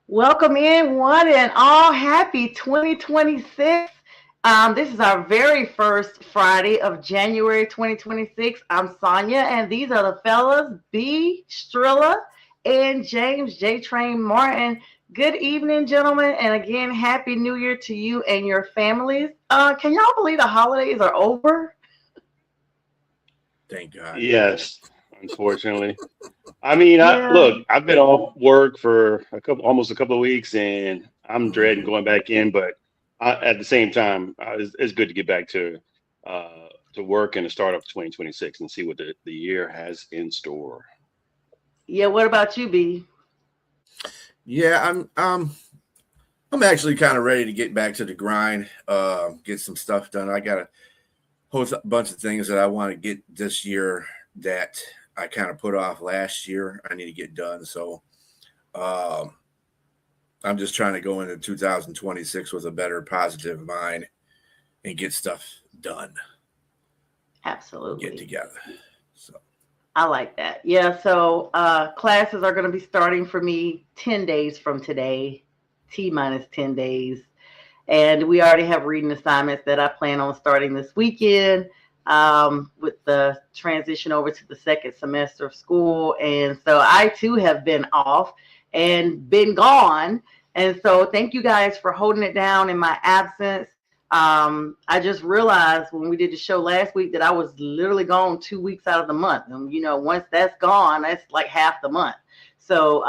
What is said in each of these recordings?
Welcome in, one and all. Happy 2026. This is our very first Friday of January 2026. I'm Sonia, and these are the fellas, B. Strilla and James J. Train Martin. Good evening, gentlemen, and again, Happy New Year to you and your families. Can y'all believe the holidays are over? Thank God. Yes, unfortunately. I mean, Yeah. look, I've been off work for almost a couple of weeks, and I'm dreading Mhm. going back in. But at the same time, it's good to get back to work and to start of 2026 and see what the year has in store. Yeah, what about you, B? Yeah, I'm actually kind of ready to get back to the grind, get some stuff done. I got a whole bunch of things that I want to get this year that I kind of put off last year. I need to get done. So um, I'm just trying to go into 2026 with a better positive mind and get stuff done, get Absolutely. together. So I like that. Yeah, so classes are going to be starting for me 10 days from today, T minus 10 days. And we already have reading assignments that I plan on starting this weekend with the transition over to the second semester of school. And so I too have been off and been gone. And so thank you guys for holding it down in my absence. I just realized when we did the show last week that I was literally gone 2 weeks out of the month. And, once that's gone, that's like half the month. So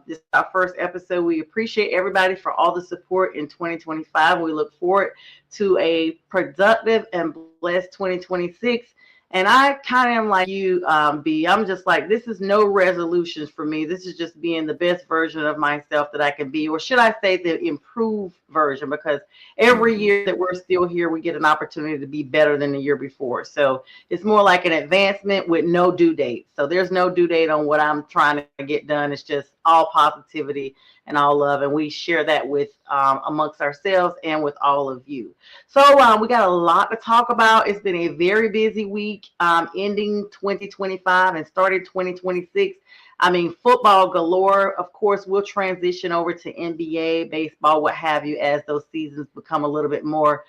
this is our first episode. We appreciate everybody for all the support in 2025. We look forward to a productive and blessed 2026. And I kind of am like you, B. I'm just like, this is no resolutions for me. This is just being the best version of myself that I can be, or should I say the improved version? Because every mhm. year that we're still here, we get an opportunity to be better than the year before. So it's more like an advancement with no due date. So there's no due date on what I'm trying to get done. It's just all positivity and all love. And we share that with amongst ourselves and with all of you. So we got a lot to talk about. It's been a very busy week ending 2025 and started 2026. I mean, football galore. Of course, we'll transition over to NBA, baseball, what have you, as those seasons become a little bit more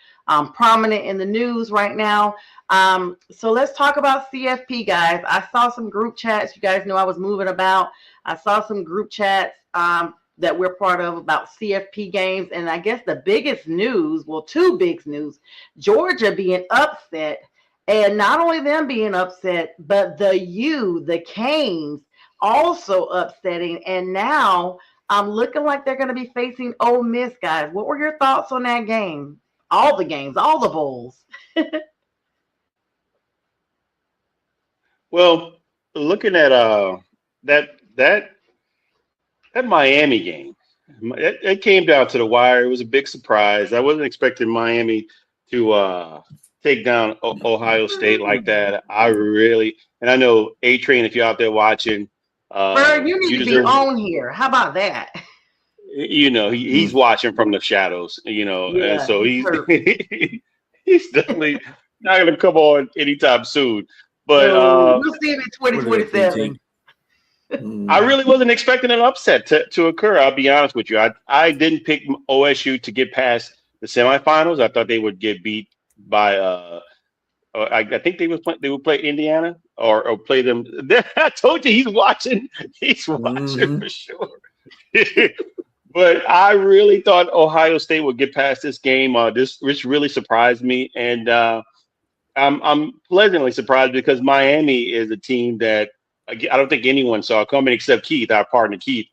prominent in the news right now. So let's talk about CFP, guys. I saw some group chats. You guys know I was moving about. I saw some group chats that we're part of about CFP games. And I guess the biggest news, well, two big news, Georgia being upset. And not only them being upset, but the Canes also upsetting. And now I'm looking like they're going to be facing Ole Miss, guys. What were your thoughts on that game? All the games, all the bowls. Well, looking at that that Miami game, it came down to the wire. It was a big surprise. I wasn't expecting Miami to take down Ohio State like that. I really, and I know A Train, if you're out there watching, Bird, you you need to be deserve. on here. How about that? He's watching from the shadows. And Yeah, so he's he's hurt. he's definitely not going to come on anytime soon. But No, we'll see him in What are they 2027. thinking? I Mm, really wasn't expecting an upset to occur. I'll be honest with you. I didn't pick OSU to get past the semifinals. I thought they would get beat by I think they would play Indiana or play them. I told you he's watching. He's watching mhm. for sure. But I really thought Ohio State would get past this game. This really surprised me, and I'm pleasantly surprised because Miami is a team that I don't think anyone saw coming except Keith, our partner Keith.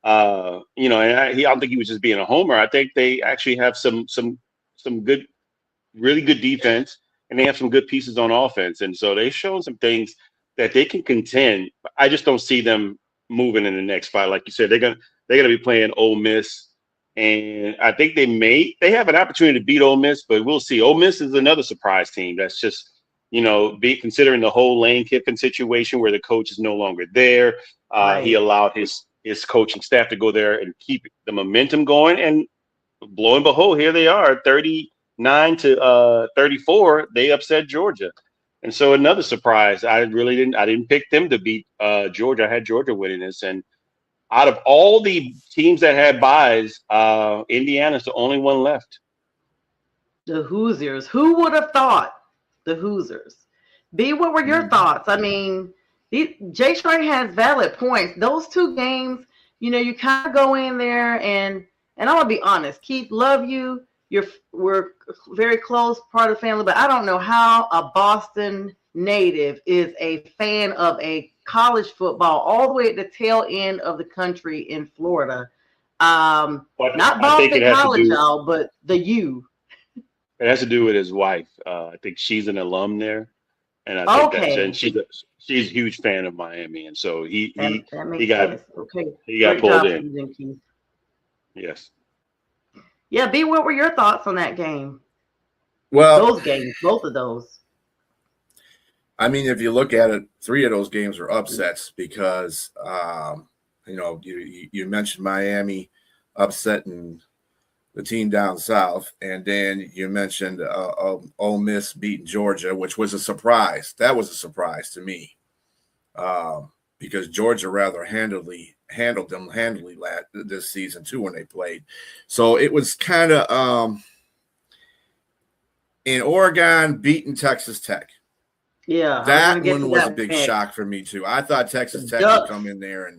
I don't think he was just being a homer. I think they actually have some good, really good defense, and they have some good pieces on offense, and so they've shown some things that they can contend. I just don't see them moving in the next fight. Like you said, they're gonna be playing Ole Miss, and I think they have an opportunity to beat Ole Miss, but we'll see. Ole Miss is another surprise team that's just be considering the whole Lane Kiffin situation where the coach is no longer there. He Right. allowed his coaching staff to go there and keep the momentum going, and lo and behold, here they are, 39 to 34. They upset Georgia. And so another surprise. I didn't pick them to beat Georgia. I had Georgia winning this, and out of all the teams that had buys, Indiana's the only one left. The Hoosiers. Who would have thought the Hoosiers? B, what were your thoughts? I mean, J Train has valid points. Those two games, you kind of go in there and I'm gonna be honest, Keith, love you. We're very close part of the family, but I don't know how a Boston native is a fan of a college football all the way at the tail end of the country in Florida. Not Boston College, y'all, but the U. It has to do with his wife. I think she's an alum there, and I think and she's a huge fan of Miami, and so he got pulled in. Yes. Yeah, B, what were your thoughts on that game? Well, those games, both of those. I mean, if you look at it, 3 of those games were upsets because, you mentioned Miami upsetting the team down south, and then you mentioned Ole Miss beating Georgia, which was a surprise. That was a surprise to me because Georgia rather handled them handily this season too when they played. So it was kind of in Oregon beating Texas Tech. Yeah, that one was a big shock for me too. I thought Texas Tech would come in there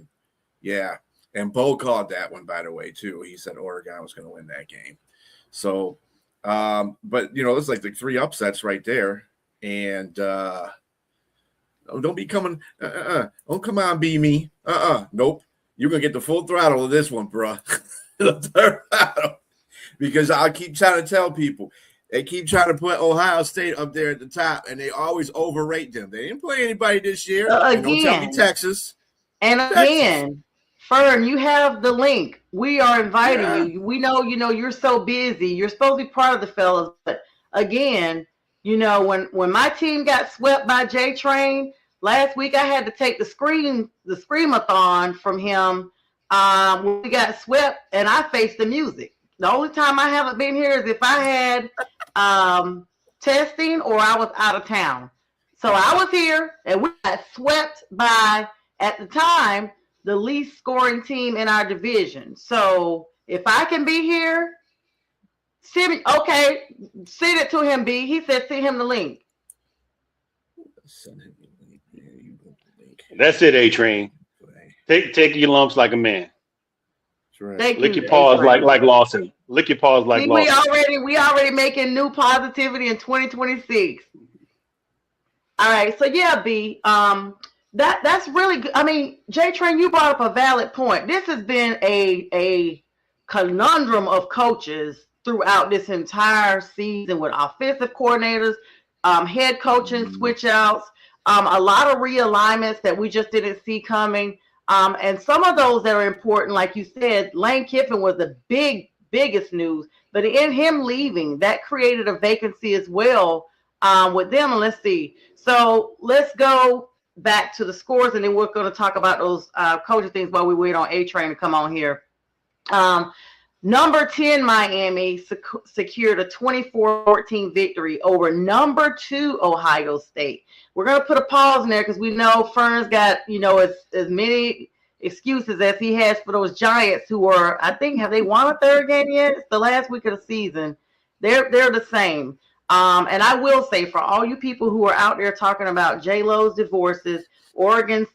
and Bo called that one, by the way, too. He said Oregon was going to win that game. So, but it's like the 3 upsets right there, and don't be coming. Don't come on, be me. Nope. You're gonna get the full throttle of this one, bro. Because I keep trying to tell people. They keep trying to put Ohio State up there at the top, and they always overrate them. They didn't play anybody this year. Don't tell me Texas. And again, Fern, you have the link. We are inviting you. We know, you're so busy. You're supposed to be part of the fellas. But again, when my team got swept by J Train last week, I had to take the screamathon from him when we got swept, and I faced the music. The only time I haven't been here is if I had testing or I was out of town. So I was here, and we got swept by, at the time, the least scoring team in our division. So if I can be here, send it to him, B. He said send him the link. That's it, A-Train. Take your lumps like a man. Right. Lick your paws like Lawson. Lick your paws like Lawson. We already making new positivity in 2026. All right, so yeah, B. That's really good. I mean, J Train, you brought up a valid point. This has been a conundrum of coaches throughout this entire season with offensive coordinators, head coaching switch outs, a lot of realignments that we just didn't see coming. And some of those that are important, like you said, Lane Kiffin was the biggest news, but in him leaving, that created a vacancy as well with them. And let's see. So let's go back to the scores, and then we're going to talk about those coaching things while we wait on A-Train to come on here. Number 10, Miami secured a 24-14 victory over number 2, Ohio State. We're going to put a pause in there because we know Fern's got, as many excuses as he has for those Giants who are, I think, have they won a third game yet? It's the last week of the season. They're the same. And I will say, for all you people who are out there talking about J-Lo's divorces, Ohio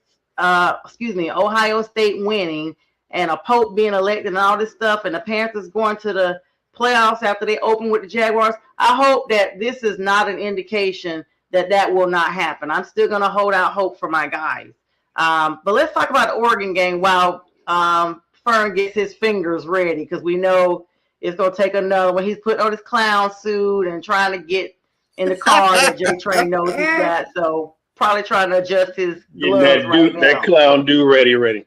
State winning, and a Pope being elected and all this stuff, and the Panthers going to the playoffs after they open with the Jaguars, I hope that this is not an indication that will not happen. I'm still going to hold out hope for my guys. But let's talk about the Oregon game while Fern gets his fingers ready, because we know it's going to take another one. He's putting on his clown suit and trying to get in the car that J Train knows he's got. So probably trying to adjust his gloves that clown do ready.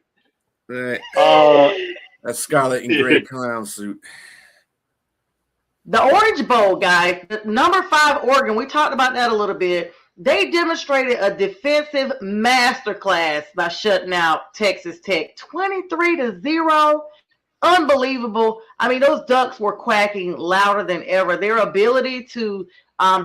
Right. That scarlet and gray clown suit. The Orange Bowl, guys, number 5 Oregon, we talked about that a little bit. They demonstrated a defensive masterclass by shutting out Texas Tech 23-0. Unbelievable. I mean, those Ducks were quacking louder than ever. Their ability to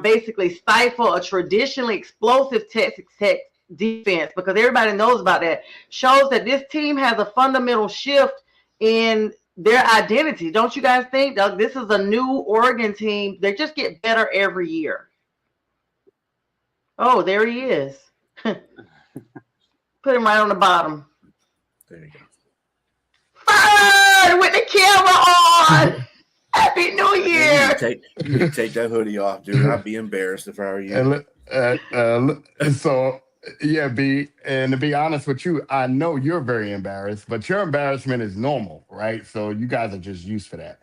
basically stifle a traditionally explosive Texas Tech defense, because everybody knows about that, shows that this team has a fundamental shift in their identity. Don't you guys think? Doug, this is a new Oregon team. They just get better every year. Oh, there he is. Put him right on the bottom. There you go. Fine, with the camera on. Happy New Year. You need to take that hoodie off, dude. I'd be embarrassed if I were you. So yeah, B, and to be honest with you, I know you're very embarrassed, but your embarrassment is normal, right? So you guys are just used for that.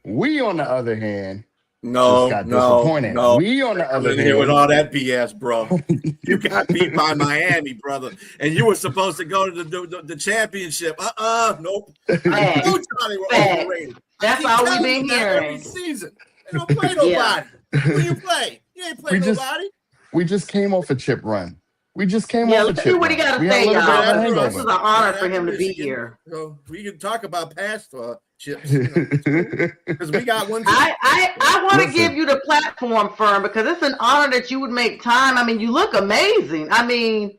We, on the other hand, just got disappointed. We, on the other hand, with all that BS, bro. You got beat by Miami, brother, and you were supposed to go to the championship. Nope. I know Johnny were overrated. That's all we've been hearing every season. They don't play nobody. Who you play? You ain't play nobody. We just came off a chip run. We just came off a chip run. Let's see what he got to say, y'all. This is an honor for him to be here. So we can talk about past chips, because we got one. I want to give you the platform, Fern, because it's an honor that you would make time. I mean, you look amazing. I mean,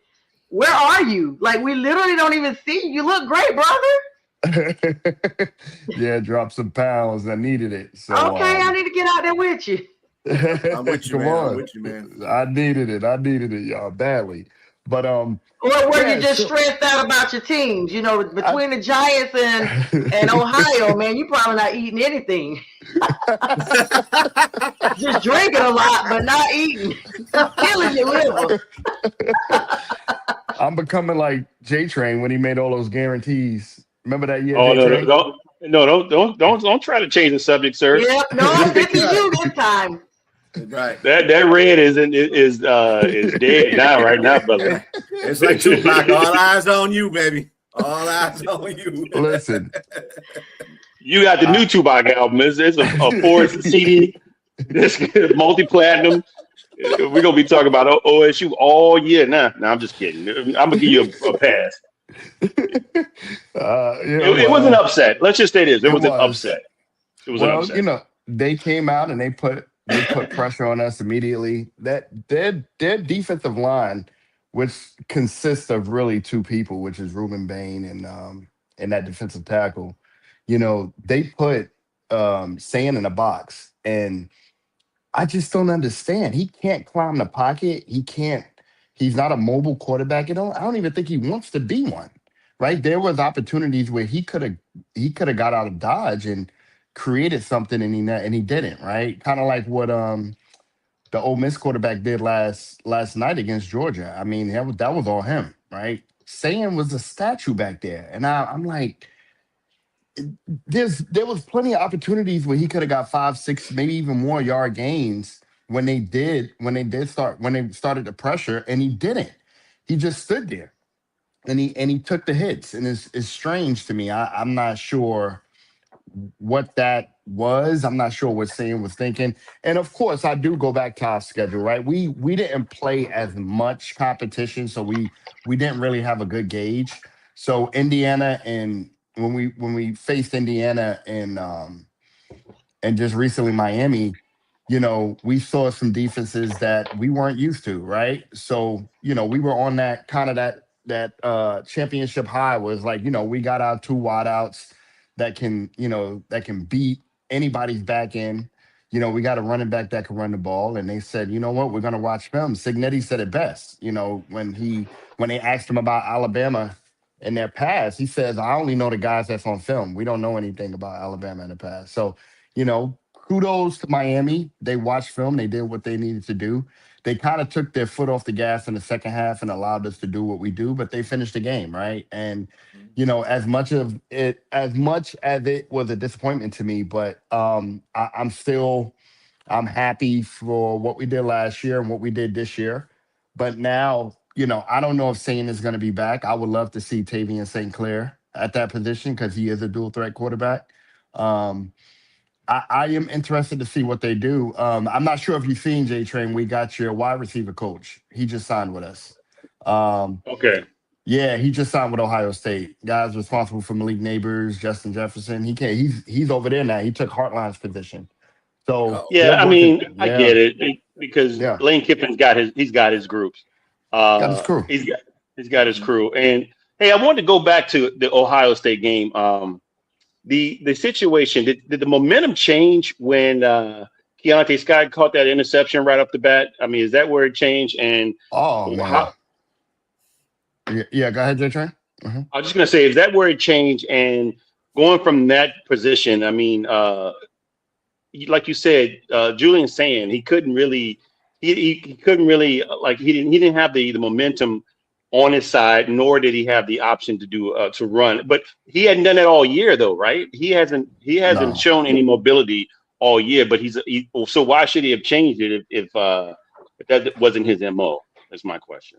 where are you? Like, we literally don't even see you. You look great, brother. Yeah, dropped some pounds. I needed it. So okay, I need to get out there with you. I'm with you, man. I'm with you, man. I needed it, y'all, badly. But or were you just stressed out about your teams? You know, between the Giants and Ohio, man, you probably not eating anything. Just drinking a lot, but not eating. Killing your liver. I'm becoming like J-Train when he made all those guarantees. Remember that year? Oh, don't try to change the subject, sir. Yep, no, this is you this time. Right. That red is dead now, right now, brother. It's like Tupac. All eyes on you, baby. All eyes on you. Listen, you got the new Tupac album. It's a Forest CD. This multi-platinum. We're gonna be talking about OSU all year now. No, I'm just kidding. I'm gonna give you a pass. It was an upset. Let's just say this. It was an upset. It was an upset. You know, they came out and they put pressure on us immediately. That their defensive line, which consists of really two people, which is Ruben Bain and that defensive tackle, you know, they put Sand in a box, and I just don't understand. He can't climb the pocket. He's not a mobile quarterback. I don't even think he wants to be one. Right? There was opportunities where he could have got out of Dodge and created something, and he didn't. Right? Kind of like what the Ole Miss quarterback did last night against Georgia. I mean, that was all him. Right? Sand was a statue back there, and I'm like, there was plenty of opportunities where he could have got 5, 6, maybe even more yard gains when they started the pressure, and he didn't. He just stood there, and he took the hits, and it's strange to me. I'm not sure what that was. I'm not sure what Sam was thinking. And of course, I do go back to our schedule, right? We didn't play as much competition, so we didn't really have a good gauge. So Indiana, and when we faced Indiana and just recently Miami, you know, we saw some defenses that we weren't used to, right? So, you know, we were on that kind of that championship high, was like, you know, we got our 2 wideouts that can beat anybody's back end. You know, we got a running back that can run the ball. And they said, you know what, we're going to watch film. Signetti said it best, you know, when they asked him about Alabama in their past, he says, I only know the guys that's on film. We don't know anything about Alabama in the past. So, you know, kudos to Miami. They watched film. They did what they needed to do. They kind of took their foot off the gas in the second half and allowed us to do what we do, but they finished the game, right? And, you know, as much as it was a disappointment to me, but I'm happy for what we did last year and what we did this year. But now, you know, I don't know if Sane is going to be back. I would love to see Tavian St. Clair at that position because he is a dual threat quarterback. I am interested to see what they do. I'm not sure if you've seen, J-Train, we got your wide receiver coach. He just signed with us. Okay. Yeah, he just signed with Ohio State. Guys responsible for Malik Neighbors, Justin Jefferson. He's over there now. He took Hartline's position. So I mean, I get it because Lane Kiffin's got his groups. Got his crew. He's got his crew. And hey, I wanted to go back to the Ohio State game. The situation, did the momentum change when Keontae Scott caught that interception right off the bat? I mean, is that where it changed? And Oh man. how, Yeah, go ahead, J Train. Mhm. I was just gonna say, is that where it changed? And going from that position, I mean, like you said, Julian's saying he couldn't really, he couldn't really like he didn't have the momentum on his side, nor did he have the option to do to run. But he hadn't done that all year, though, right? He hasn't No. shown any mobility all year. But so why should he have changed it if that wasn't his MO? That's my question.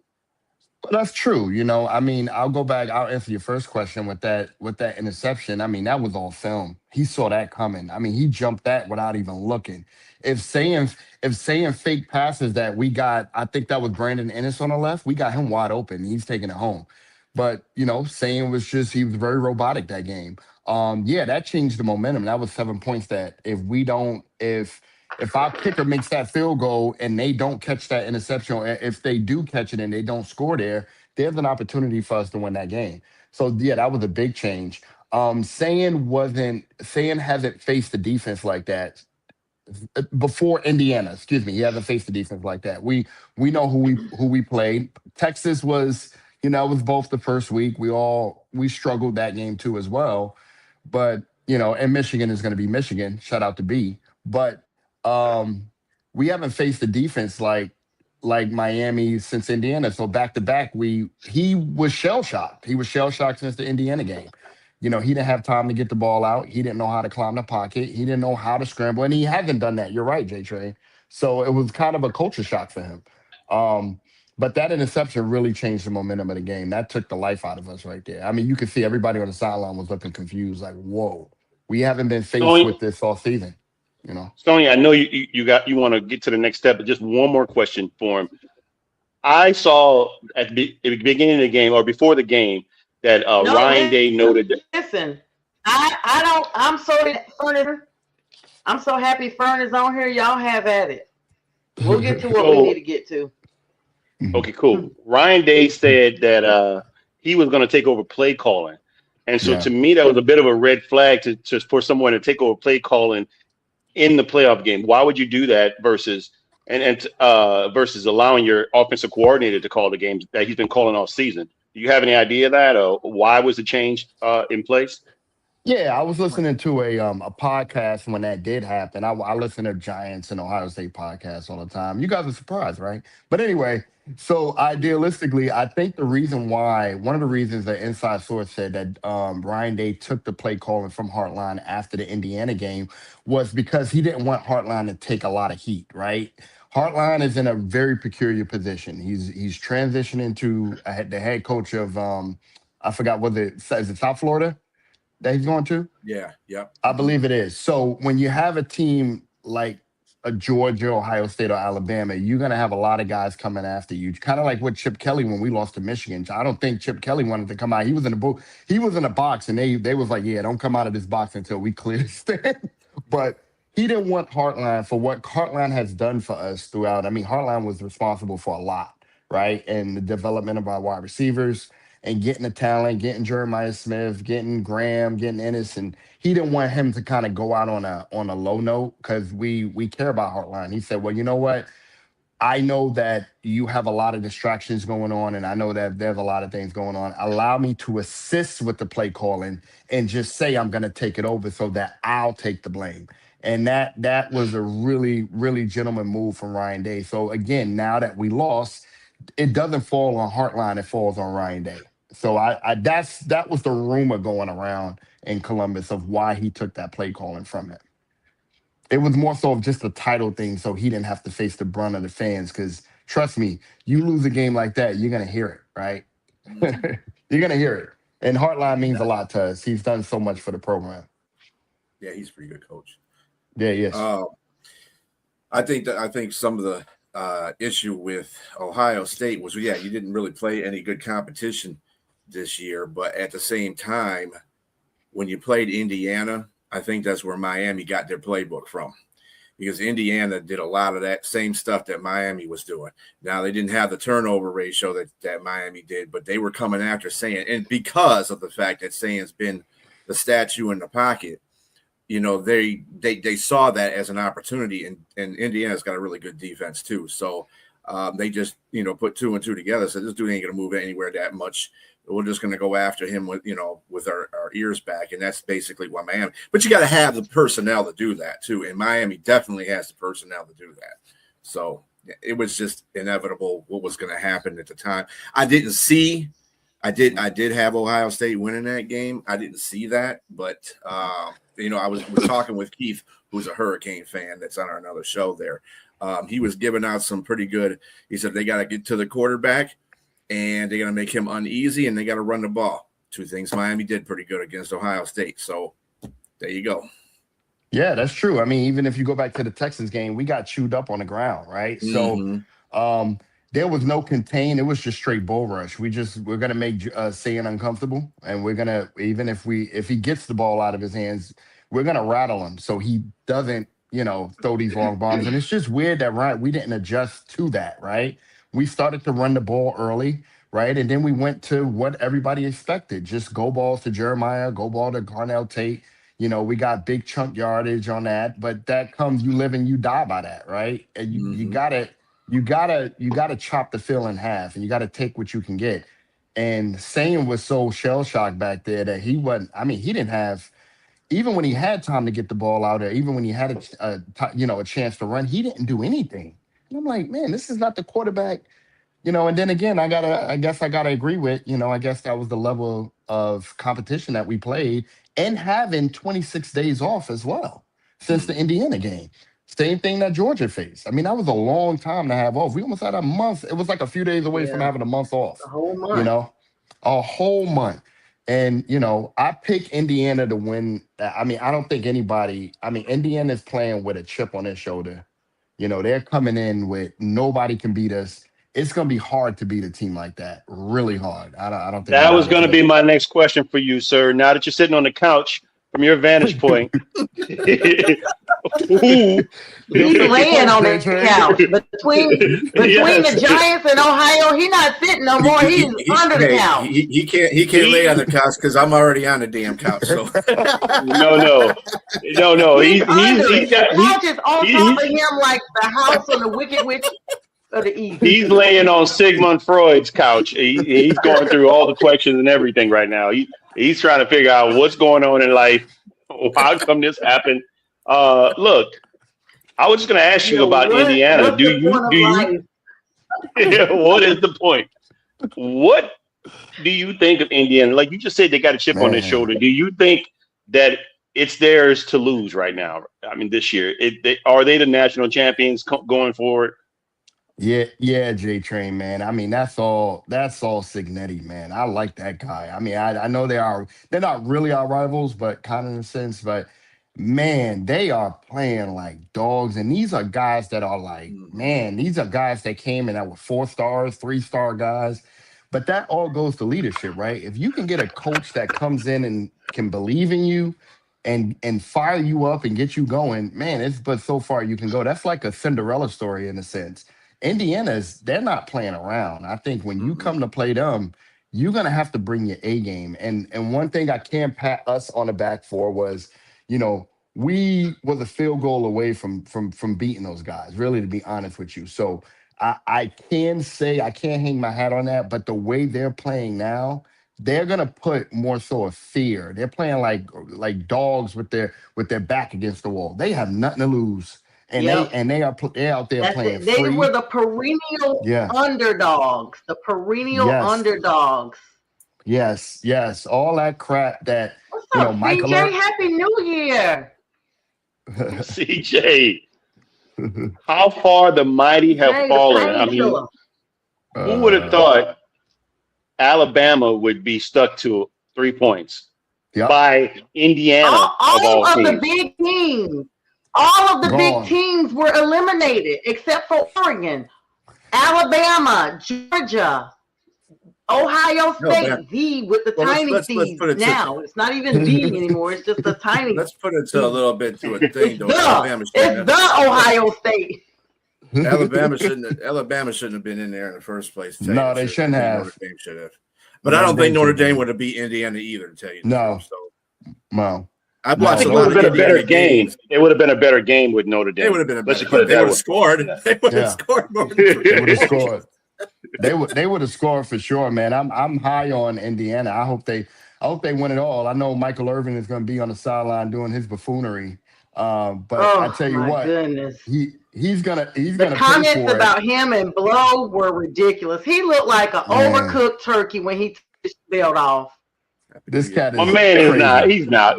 But that's true. I mean, I'll go back. I'll answer your first question with that interception. I mean, that was all film. He saw that coming. I mean, he jumped that without even looking. If saying if saying fake passes that we got, I think that was Brandon Ennis on the left. We got him wide open. He's taking it home. But saying was just he was very robotic that game. Yeah, that changed the momentum. That was 7 points. That if our kicker makes that field goal and they don't catch that interception, or if they do catch it and they don't score there, there's an opportunity for us to win that game. So yeah, that was a big change. Saying hasn't faced the defense like that before Indiana. Excuse me, he hasn't faced the defense like that. We know who we played. Texas was it was both the first week. We struggled that game too as well. But and Michigan is going to be Michigan. Shout out to B. But um, we haven't faced the defense like Miami since Indiana. So back to back, he was shell shocked. He was shell shocked since the Indiana game. He didn't have time to get the ball out. He didn't know how to climb the pocket. He didn't know how to scramble, and he hasn't done that. You're right, J Trey. So it was kind of a culture shock for him. Um, but that interception really changed the momentum of the game. That took the life out of us right there. I mean, you could see everybody on the sideline was looking confused, like, "Whoa, we haven't been faced Stoney, with this all season." You know. Stoney, I know you want to get to the next step, but just one more question for him. I saw at the beginning of the game or before the game that No, Ryan Day noted that. listen. I don't. I'm so happy Fern is on here. Y'all have at it. We'll get to what we need So to get to. okay, cool. Ryan Day said that he was going to take over play calling, and so Yeah. to me that was a bit of a red flag to for someone to take over play calling in the playoff game. Why would you do that versus allowing your offensive coordinator to call the games that he's been calling all season? Do you have any idea of that, or why was the change in place? Yeah, I was listening to a podcast when that did happen. I listen to Giants and Ohio State podcasts all the time. You guys are surprised, right? But anyway, so idealistically, I think one of the reasons the inside source said that Ryan Day took the play calling from Hartline after the Indiana game was because he didn't want Hartline to take a lot of heat, right? Hartline is in a very peculiar position. He's transitioning to the head coach of I forgot is it South Florida that he's going to? Yeah, yep. I believe it is. So when you have a team like a Georgia, Ohio State, or Alabama, you're going to have a lot of guys coming after you. Kind of like with Chip Kelly when we lost to Michigan. I don't think Chip Kelly wanted to come out. He was in the book. He was in a box, and they was like, "Yeah, don't come out of this box until we clear the stand." But he didn't want Hartline for what Hartline has done for us throughout. I mean, Hartline was responsible for a lot, right? And the development of our wide receivers and getting the talent, getting Jeremiah Smith, getting Graham, getting Ennis, and he didn't want him to kind of go out on a low note because we care about Heartline. He said, "Well, you know what? I know that you have a lot of distractions going on, and I know that there's a lot of things going on. Allow me to assist with the play calling and just say I'm going to take it over so that I'll take the blame." And that was a really, really gentleman move from Ryan Day. So again, now that we lost, it doesn't fall on Heartline; it falls on Ryan Day. So that was the rumor going around in Columbus of why he took that play calling from it. It was more so of just a title thing, so he didn't have to face the brunt of the fans. Because trust me, you lose a game like that, you're gonna hear it, right? Mhm. You're gonna hear it. And Heartline means a lot to us. He's done so much for the program. Yeah, he's a pretty good coach. Yeah, yes. I think some of the issue with Ohio State was, yeah, you didn't really play any good competition this year, but at the same time, when you played Indiana, I think that's where Miami got their playbook from. because Indiana did a lot of that same stuff that Miami was doing. Now, they didn't have the turnover ratio that Miami did, but they were coming after Sayan. And because of the fact that Sayan's been the statue in the pocket, you know, they saw that as an opportunity, and Indiana's got a really good defense too. So they just, you know, put 2 and 2 together. So this dude ain't going to move anywhere that much. We're just going to go after him with, you know, with our ears back. And that's basically what Miami, but you got to have the personnel to do that too. And Miami definitely has the personnel to do that. So it was just inevitable what was going to happen at the time. I did have Ohio State winning that game. I didn't see that, but you know, I was talking with Keith, who's a Hurricane fan that's on another show there. He was giving out some pretty good. He said they got to get to the quarterback, and they're going to make him uneasy, and they got to run the ball. 2 things Miami did pretty good against Ohio State. So there you go. Yeah, that's true. I mean, even if you go back to the Texas game, we got chewed up on the ground, right? So there was no contain. It was just straight bull rush. We're going to make Sayan uncomfortable, and we're going to, even if he gets the ball out of his hands, we're going to rattle him so he doesn't, you know, throw these long bombs. And it's just weird that we didn't adjust to that, right? We started to run the ball early, right? And then we went to what everybody expected. Just go balls to Jeremiah, go ball to Garnell Tate. You know, we got big chunk yardage on that, but that comes, you live and you die by that, right? And you gotta chop the field in half, and you gotta take what you can get. And Sayan was so shell-shocked back there that he didn't have, even when he had time to get the ball out there, even when he had a chance to run, he didn't do anything. And I'm like, man, this is not the quarterback, you know. And then again, I guess I gotta agree with, you know, I guess that was the level of competition that we played, and having 26 days off as well since the Indiana game. Same thing that Georgia faced. I mean, that was a long time to have off. We almost had a month. It was like a few days away from having a month off. A whole month. You know, a whole month. And, you know, I pick Indiana to win. I mean, I don't think Indiana's playing with a chip on their shoulder. You know, they're coming in with nobody can beat us. It's going to be hard to beat a team like that. Really hard. I don't think that was going to be my next question for you, sir. Now that you're sitting on the couch, from your vantage point, He's laying on the couch between the Giants and Ohio. He's not sitting no more. He's under the couch. He can't lay on the couch because I'm already on the damn couch. So no. The couch is on top of him like the house on the Wicked Witch of the East. He's laying on Sigmund Freud's couch. He's going through all the questions and everything right now. He's trying to figure out what's going on in life. How come this happened? Look, I was just going to ask you about Indiana. Do you? What is the point? What do you think of Indiana? Like you just said, they got a chip on their shoulder. Do you think that it's theirs to lose right now? I mean, this year, are they the national champions going forward? Yeah, J Train, man. I mean, that's all Signetti, man. I like that guy. I mean, I know they're not really our rivals, but kind of in a sense. But man, they are playing like dogs, and these are guys that are like, man, these are guys that came in that were 4-stars, 3-star guys. But that all goes to leadership, right? If you can get a coach that comes in and can believe in you and fire you up and get you going, man, but so far you can go. That's like a Cinderella story in a sense. They're not playing around. I think when you come to play them, you're going to have to bring your A game. And one thing I can pat us on the back for was, you know, we was a field goal away from beating those guys, really, to be honest with you. So I can say, I can't hang my hat on that, but the way they're playing now, they're going to put more so of fear. They're playing like dogs with their back against the wall. They have nothing to lose. And they're out there playing free. They were the perennial underdogs. The perennial underdogs. Yes. All that crap that What's up, Michael. CJ? Happy New Year. CJ. How far the mighty have fallen. I mean, who would have thought Alabama would be stuck to 3 points by Indiana? All of the big teams. All of the big teams were eliminated except for Oregon, Alabama, Georgia, Ohio No, State, the with the well, tiny let's C's put it now. It's not even the anymore. It's just the tiny. let's put it to a little bit to a thing It's though. the Ohio State. Alabama shouldn't have been in there in the first place. To tell you No, the they truth. shouldn't I think have. Notre Dame should have, but I don't think Notre Dame would have beat Indiana either. To tell you the No. truth. So No. I've I watched think a it would lot have of been a better Indiana game. games. It would have been a better game with Notre Dame. They would have been a Let's better just put it game. They that would way. have scored. They would have scored more than They 3 would have points. scored. They would have scored for sure, man. I'm high on Indiana. I hope they win it all. I know Michael Irvin is going to be on the sideline doing his buffoonery. But I tell you my what, goodness. he's gonna pay Comments for about him and Blow were ridiculous. He looked like an overcooked turkey when he took his belt off. This cat is My man is crazy.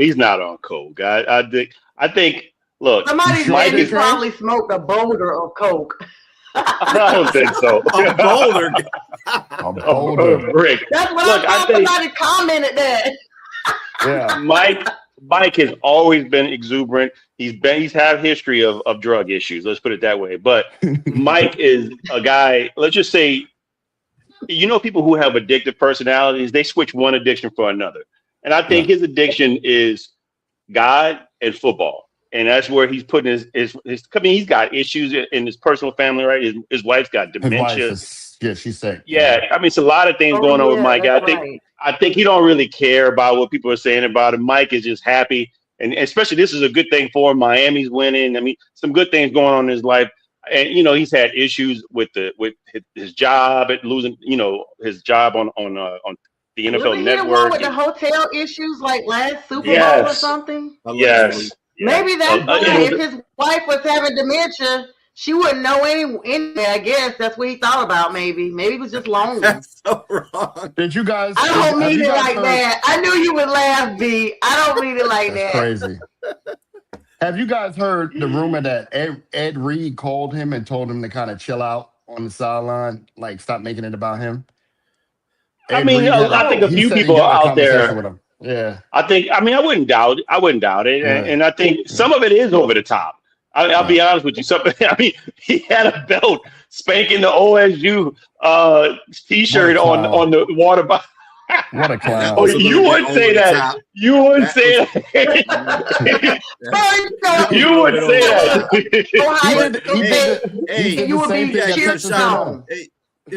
he's not on coke. I think look, Somebody sure said they he can? probably smoked a boulder of coke. I don't think so. A Boulder. A boulder. Brick. That's what Look, I I thought. think Somebody commented that. Yeah. Mike has always been exuberant. He's had history of drug issues. Let's put it that way. But Mike is a guy. Let's just say, people who have addictive personalities, they switch one addiction for another. And I think his addiction is God and football. And that's where he's putting his I mean, he's got issues in his personal family, right? His wife's got dementia. She's sick. Yeah, I mean, it's a lot of things going on with Mike. I think he don't really care about what people are saying about him. Mike is just happy, and especially this is a good thing for him. Miami's winning. I mean, some good things going on in his life, and he's had issues with his job, at losing his job on the NFL Network. With the hotel issues like last Super Bowl or something. Yes. Maybe that's why if his wife was having dementia, she wouldn't know anyway. I guess that's what he thought about. Maybe he was just lonely. That's so wrong. Did you guys? I don't mean it like that. I knew you would laugh, B. I don't mean it like that. Crazy. Have you guys heard the rumor that Ed Reed called him and told him to kind of chill out on the sideline, like stop making it about him? I think a few people out there. Yeah, I wouldn't doubt it, and I think some of it is over the top. I'll be honest with you. He had a belt spanking the OSU T-shirt on the water bottle. What a clown! Oh, you wouldn't say that. You wouldn't say that. You wouldn't say that. Hey, you would be cheered on.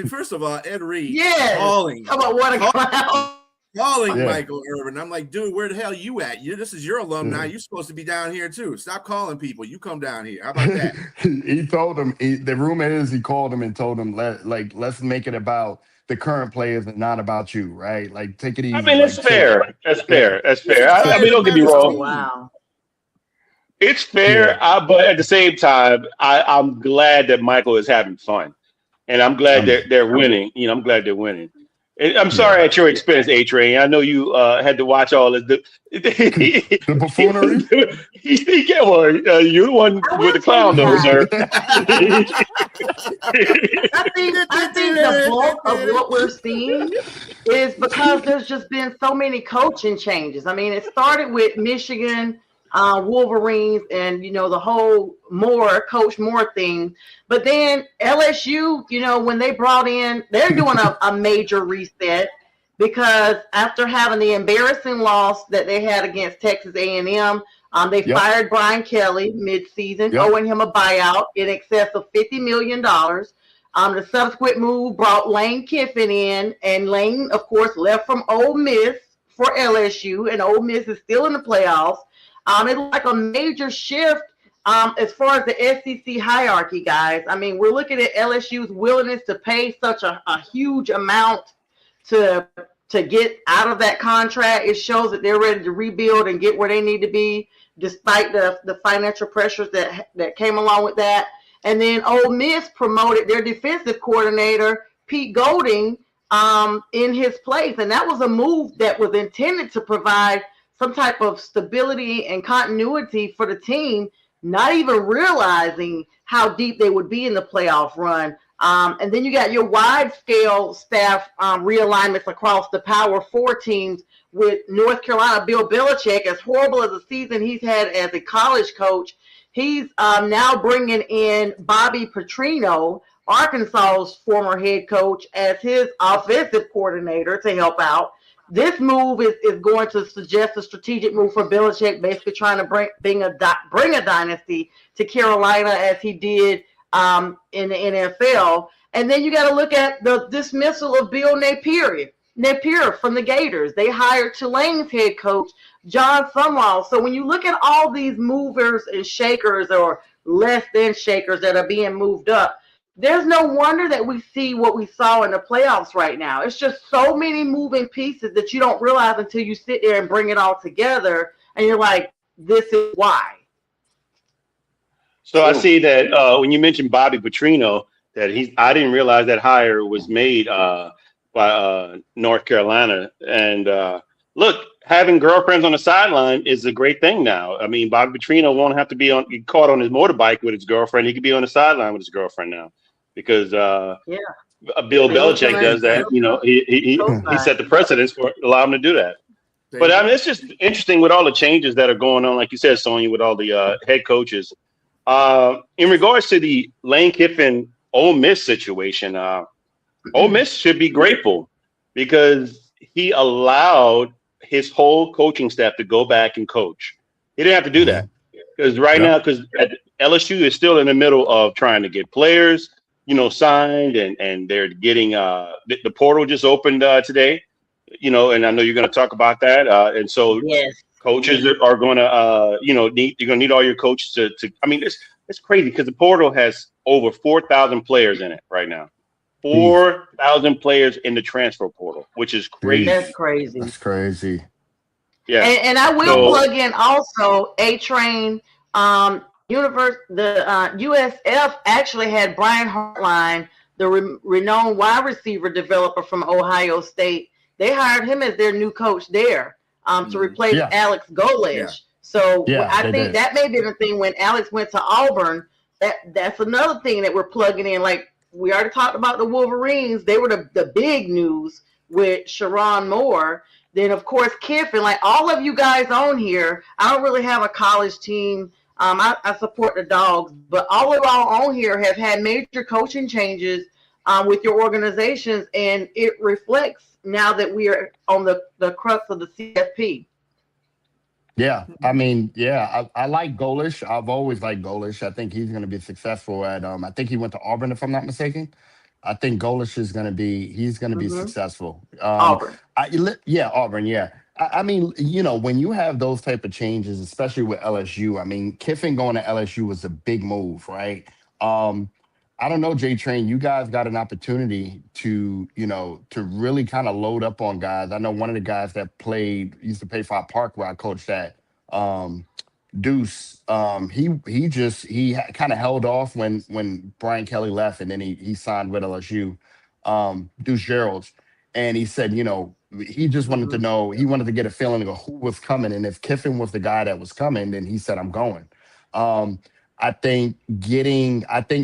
First of all, Ed Reed calling. How about what a clown? Calling Michael Irvin. I'm like, dude, where the hell you at? This is your alumni. You're supposed to be down here too. Stop calling people. You come down here. How about that? He told him. The rumor is he called him and told him, let's make it about the current players and not about you, right? Like, take it easy. I mean, it's fair. That's fair. That's fair. I mean, don't get me wrong. Wow. It's fair, but at the same time, I'm glad that Michael is having fun, and I'm glad they're winning. I'm glad they're winning. I'm sorry at your expense, A-Train. I know you had to watch all this. The buffoonery? You're the one with the clown, though, sir. I think the bulk of what we're seeing is because there's just been so many coaching changes. I mean, it started with Michigan Wolverines and the whole Coach Moore thing, but then LSU, when they brought in, they're doing a major reset because after having the embarrassing loss that they had against Texas A&M, they fired Brian Kelly mid-season, owing him a buyout in excess of $50 million. The subsequent move brought Lane Kiffin in, and Lane, of course, left from Ole Miss for LSU, and Ole Miss is still in the playoffs. It's like a major shift as far as the SEC hierarchy, guys. I mean, we're looking at LSU's willingness to pay such a huge amount to get out of that contract. It shows that they're ready to rebuild and get where they need to be, despite the financial pressures that came along with that. And then Ole Miss promoted their defensive coordinator, Pete Golding, in his place. And that was a move that was intended to provide some type of stability and continuity for the team, not even realizing how deep they would be in the playoff run. And then you got your wide-scale staff realignments across the Power 4 teams with North Carolina. Bill Belichick, as horrible as a season he's had as a college coach, he's now bringing in Bobby Petrino Arkansas's former head coach as his offensive coordinator to help out. This move is going to suggest a strategic move for Belichick, basically trying to bring a dynasty to Carolina as he did in the NFL. And then you got to look at the dismissal of Bill Napier from the Gators. They hired Tulane's head coach, John Sumrall. So when you look at all these movers and shakers or less than shakers that are being moved up, there's no wonder that we see what we saw in the playoffs right now. It's just so many moving pieces that you don't realize until you sit there and bring it all together, and you're like, this is why. So I see that when you mentioned Bobby Petrino, that I didn't realize that hire was made by North Carolina. And look, having girlfriends on the sideline is a great thing now. I mean, Bobby Petrino won't have to be caught on his motorbike with his girlfriend. He could be on the sideline with his girlfriend now because Bill Belichick does that. You know, he set the precedence for allowing him to do that. But I mean, it's just interesting with all the changes that are going on, like you said, Sonia, with all the head coaches. In regards to the Lane Kiffin Ole Miss situation, Ole Miss should be grateful because he allowed his whole coaching staff to go back and coach. He didn't have to do that because now, because LSU is still in the middle of trying to get players, signed, and they're getting the portal just opened today, and I know you're going to talk about that. And so coaches are going to, you're going to need all your coaches to. I mean, it's crazy because the portal has over 4,000 players in it right now. 4,000 players in the transfer portal, which is crazy. That's crazy. That's crazy. Yeah. And I will plug in also A-Train. USF actually had Brian Hartline, the renowned wide receiver developer from Ohio State. They hired him as their new coach there to replace Alex Golesh. Yeah. So I think that may be the thing when Alex went to Auburn. That's another thing that we're plugging in. Like we already talked about the Wolverines. They were the big news with Sharon Moore. Then, of course, Kiffin. Like all of you guys on here, I don't really have a college team. I support the Dogs, but all of y'all on here have had major coaching changes with your organizations, and it reflects now that we are on the crux of the CFP. Yeah, I mean, I like Golesh. I've always liked Golesh. I think he's going to be successful at. I think he went to Auburn, if I'm not mistaken. I think Golesh is going to be. He's going to be successful. Auburn. Auburn. Yeah. I mean, when you have those type of changes, especially with LSU. I mean, Kiffin going to LSU was a big move, right? I don't know, J-Train, you guys got an opportunity to really kind of load up on guys. I know one of the guys that used to play for our Park where I coached at, Deuce. He kind of held off when Brian Kelly left, and then he signed with LSU, Deuce Gerald's. And he said, he just wanted to know, he wanted to get a feeling of who was coming. And if Kiffin was the guy that was coming, then he said, I'm going. I think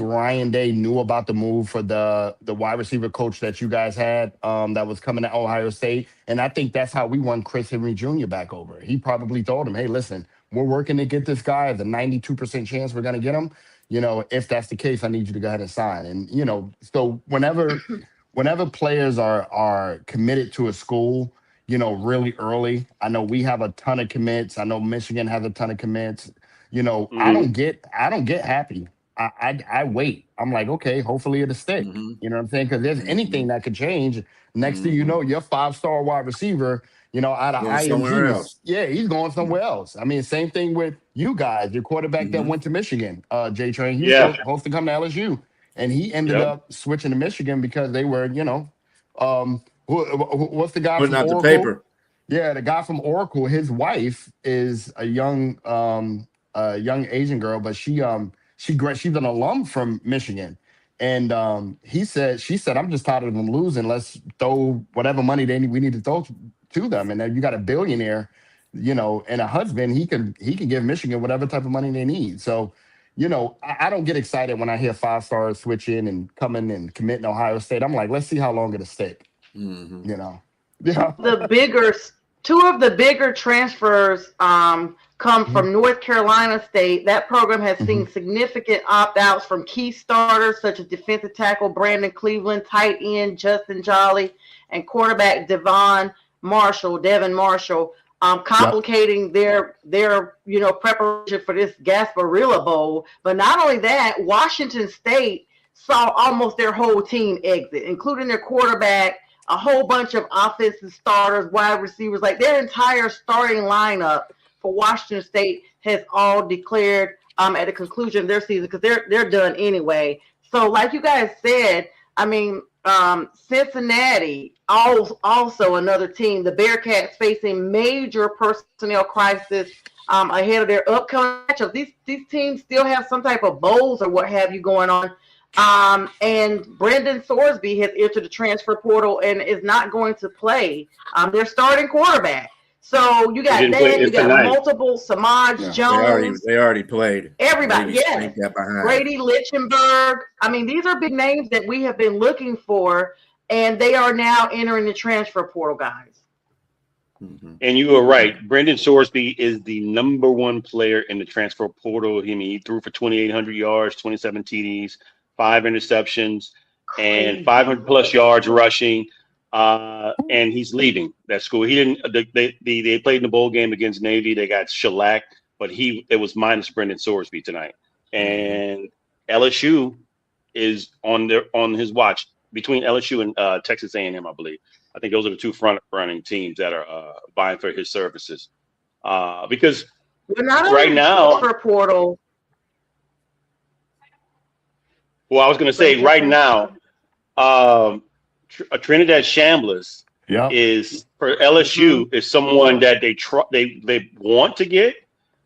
Ryan Day knew about the move for the wide receiver coach that you guys had that was coming to Ohio State. And I think that's how we won Chris Henry Jr. back over. He probably told him, hey, listen, we're working to get this guy. There's a 92% chance we're going to get him. If that's the case, I need you to go ahead and sign. And, so whenever players are committed to a school, really early, I know we have a ton of commits. I know Michigan has a ton of commits. I don't get happy. I wait. I'm like, okay, hopefully it'll stick. You know what I'm saying? Because there's anything that could change. Next thing you know, your 5-star wide receiver, out of IMG, he's going somewhere else. I mean, same thing with you guys. Your quarterback that went to Michigan, J-Train, he was supposed to come to LSU. And he ended up switching to Michigan because they were, what's the guy putting from out Oracle? The paper? Yeah, the guy from Oracle. His wife is a young Asian girl, but she's an alum from Michigan. And she said, I'm just tired of them losing. Let's throw whatever money we need to throw to them. And then you got a billionaire, and a husband. He can give Michigan whatever type of money they need. So. I don't get excited when I hear 5-stars switch in and come in and commit in Ohio State. I'm like, let's see how long it'll stick. Two of the bigger transfers come from North Carolina State. That program has seen significant opt-outs from key starters such as defensive tackle Brandon Cleveland, tight end Justin Jolly, and quarterback Devin Marshall, complicating their preparation for this Gasparilla Bowl. But not only that, Washington State saw almost their whole team exit, including their quarterback, a whole bunch of offensive starters, wide receivers, like their entire starting lineup for Washington State has all declared at the conclusion of their season because they're done anyway. So like you guys said, I mean, Cincinnati, also another team, the Bearcats facing major personnel crisis ahead of their upcoming matchup. These teams still have some type of bowls or what have you going on. And Brendan Sorsby has entered the transfer portal and is not going to play their starting quarterback. So you got that. You got tonight. Multiple Samaj Jones. They already played. Everybody, yes. Brady Lichtenberg. I mean, these are big names that we have been looking for, and they are now entering the transfer portal, guys. And you are right. Brendan Sorsby is the number one player in the transfer portal. I mean, he threw for 2,800 yards, 27 TDs, 5 interceptions, and 500 plus yards rushing. And he's leaving that school. He didn't. They played in the bowl game against Navy. They got shellacked, but it was minus Brendan Sorsby tonight. And LSU is on his watch between LSU and Texas A&M, I believe. I think those are the two front-running teams that are vying for his services. Because right now, portal. Well, I was going to say right now. Trinidad Chambliss is for LSU is someone that they want to get,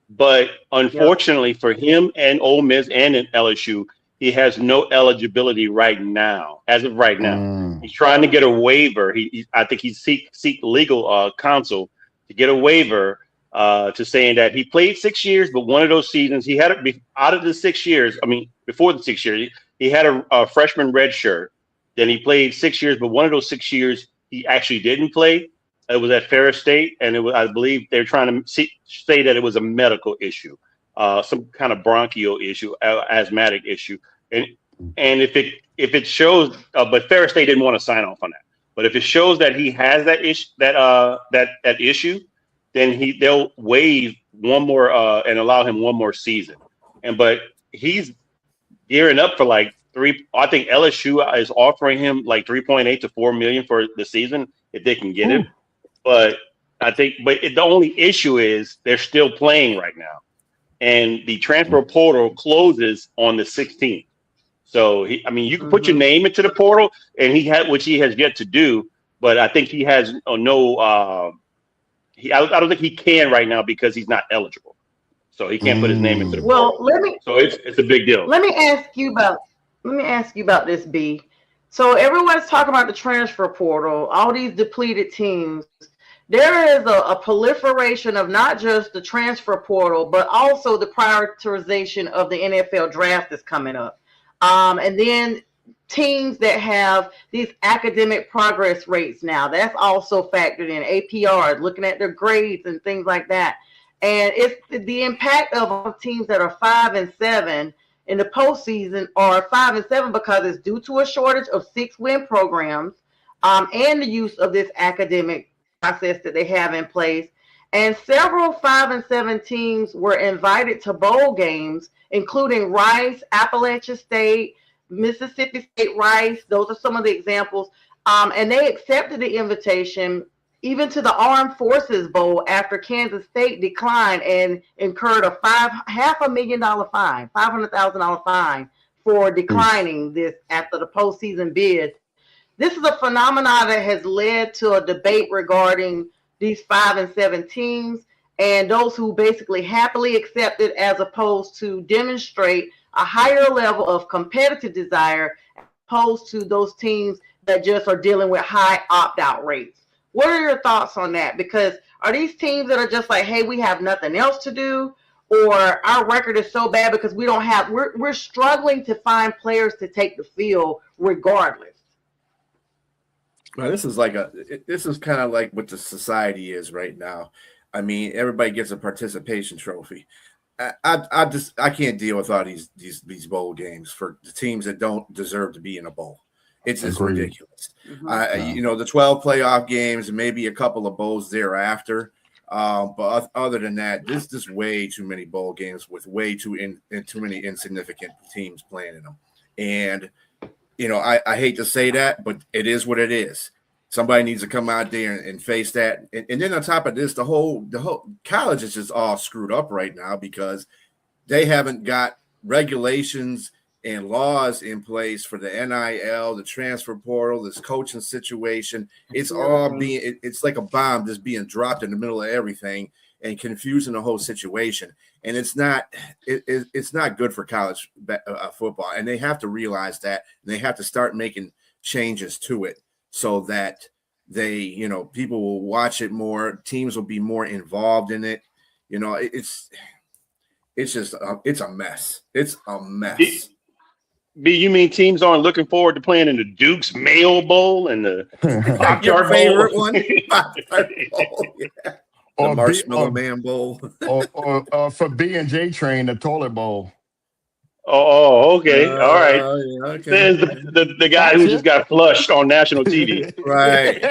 but unfortunately for him and Ole Miss and in LSU, he has no eligibility right now. As of right now, he's trying to get a waiver. I think he seek legal counsel to get a waiver to saying that he played 6 years, but one of those seasons he had out of the 6 years. I mean, before the 6 years, he had a freshman red shirt. Then he played 6 years, but one of those 6 years he actually didn't play. It was at Ferris State, and I believe they're trying to say that it was a medical issue, some kind of bronchial issue, asthmatic issue, and if it shows, but Ferris State didn't want to sign off on that. But if it shows that he has that issue, that issue, then they'll waive one more and allow him one more season. But he's gearing up for like. I think LSU is offering him like 3.8 to 4 million for the season if they can get him. But the only issue is they're still playing right now, and the transfer portal closes on the 16th. So you can put your name into the portal, and which he has yet to do. But I think he has no. I don't think he can right now because he's not eligible, so he can't put his name into the portal. So it's a big deal. Let me ask you about this, B. So everyone's talking about the transfer portal, all these depleted teams. There is a proliferation of not just the transfer portal, but also the prioritization of the NFL draft that's coming up. And then teams that have these academic progress rates now, that's also factored in. APR, looking at their grades and things like that. And it's the impact of teams that are 5 and 7 in the postseason are 5 and 7 because it's due to a shortage of 6-win programs and the use of this academic process that they have in place. And several 5 and 7 teams were invited to bowl games, including Rice, Appalachian State, Mississippi State Rice. Those are some of the examples. And they accepted the invitation even to the Armed Forces Bowl after Kansas State declined and incurred a $500,000 fine, $500,000 fine for declining this after the postseason bid. This is a phenomenon that has led to a debate regarding these 5 and 7 teams and those who basically happily accept it as opposed to demonstrate a higher level of competitive desire opposed to those teams that just are dealing with high opt-out rates. What are your thoughts on that? Because are these teams that are just like, hey, we have nothing else to do, or our record is so bad because we're struggling to find players to take the field regardless? Well, this is kind of like what the society is right now. I mean, everybody gets a participation trophy. I can't deal with all these bowl games for the teams that don't deserve to be in a bowl. It's just Agreed. ridiculous. No. The 12 playoff games and maybe a couple of bowls thereafter. But other than that, there's just way too many bowl games with way too many insignificant teams playing in them. And I hate to say that, but it is what it is. Somebody needs to come out there and face that. And then on top of this, the whole college is just all screwed up right now because they haven't got regulations and laws in place for the NIL, the transfer portal, this coaching situation. It's all it's like a bomb just being dropped in the middle of everything and confusing the whole situation. And it's not good for college football. And they have to realize that, and they have to start making changes to it so that people will watch it more. Teams will be more involved in it. It's just it's a mess. It's a mess. B, you mean teams aren't looking forward to playing in the Duke's Mayo Bowl and the Your favorite Bowl? one? Yeah. The Marshmallow Man Bowl. or for B&J Train, the toilet bowl. Oh, okay. All right. Yeah, okay. There's the guy who just got flushed on national TV. Right.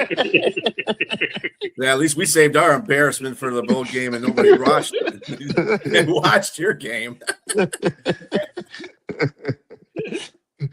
Yeah, at least we saved our embarrassment for the bowl game and nobody watched your game.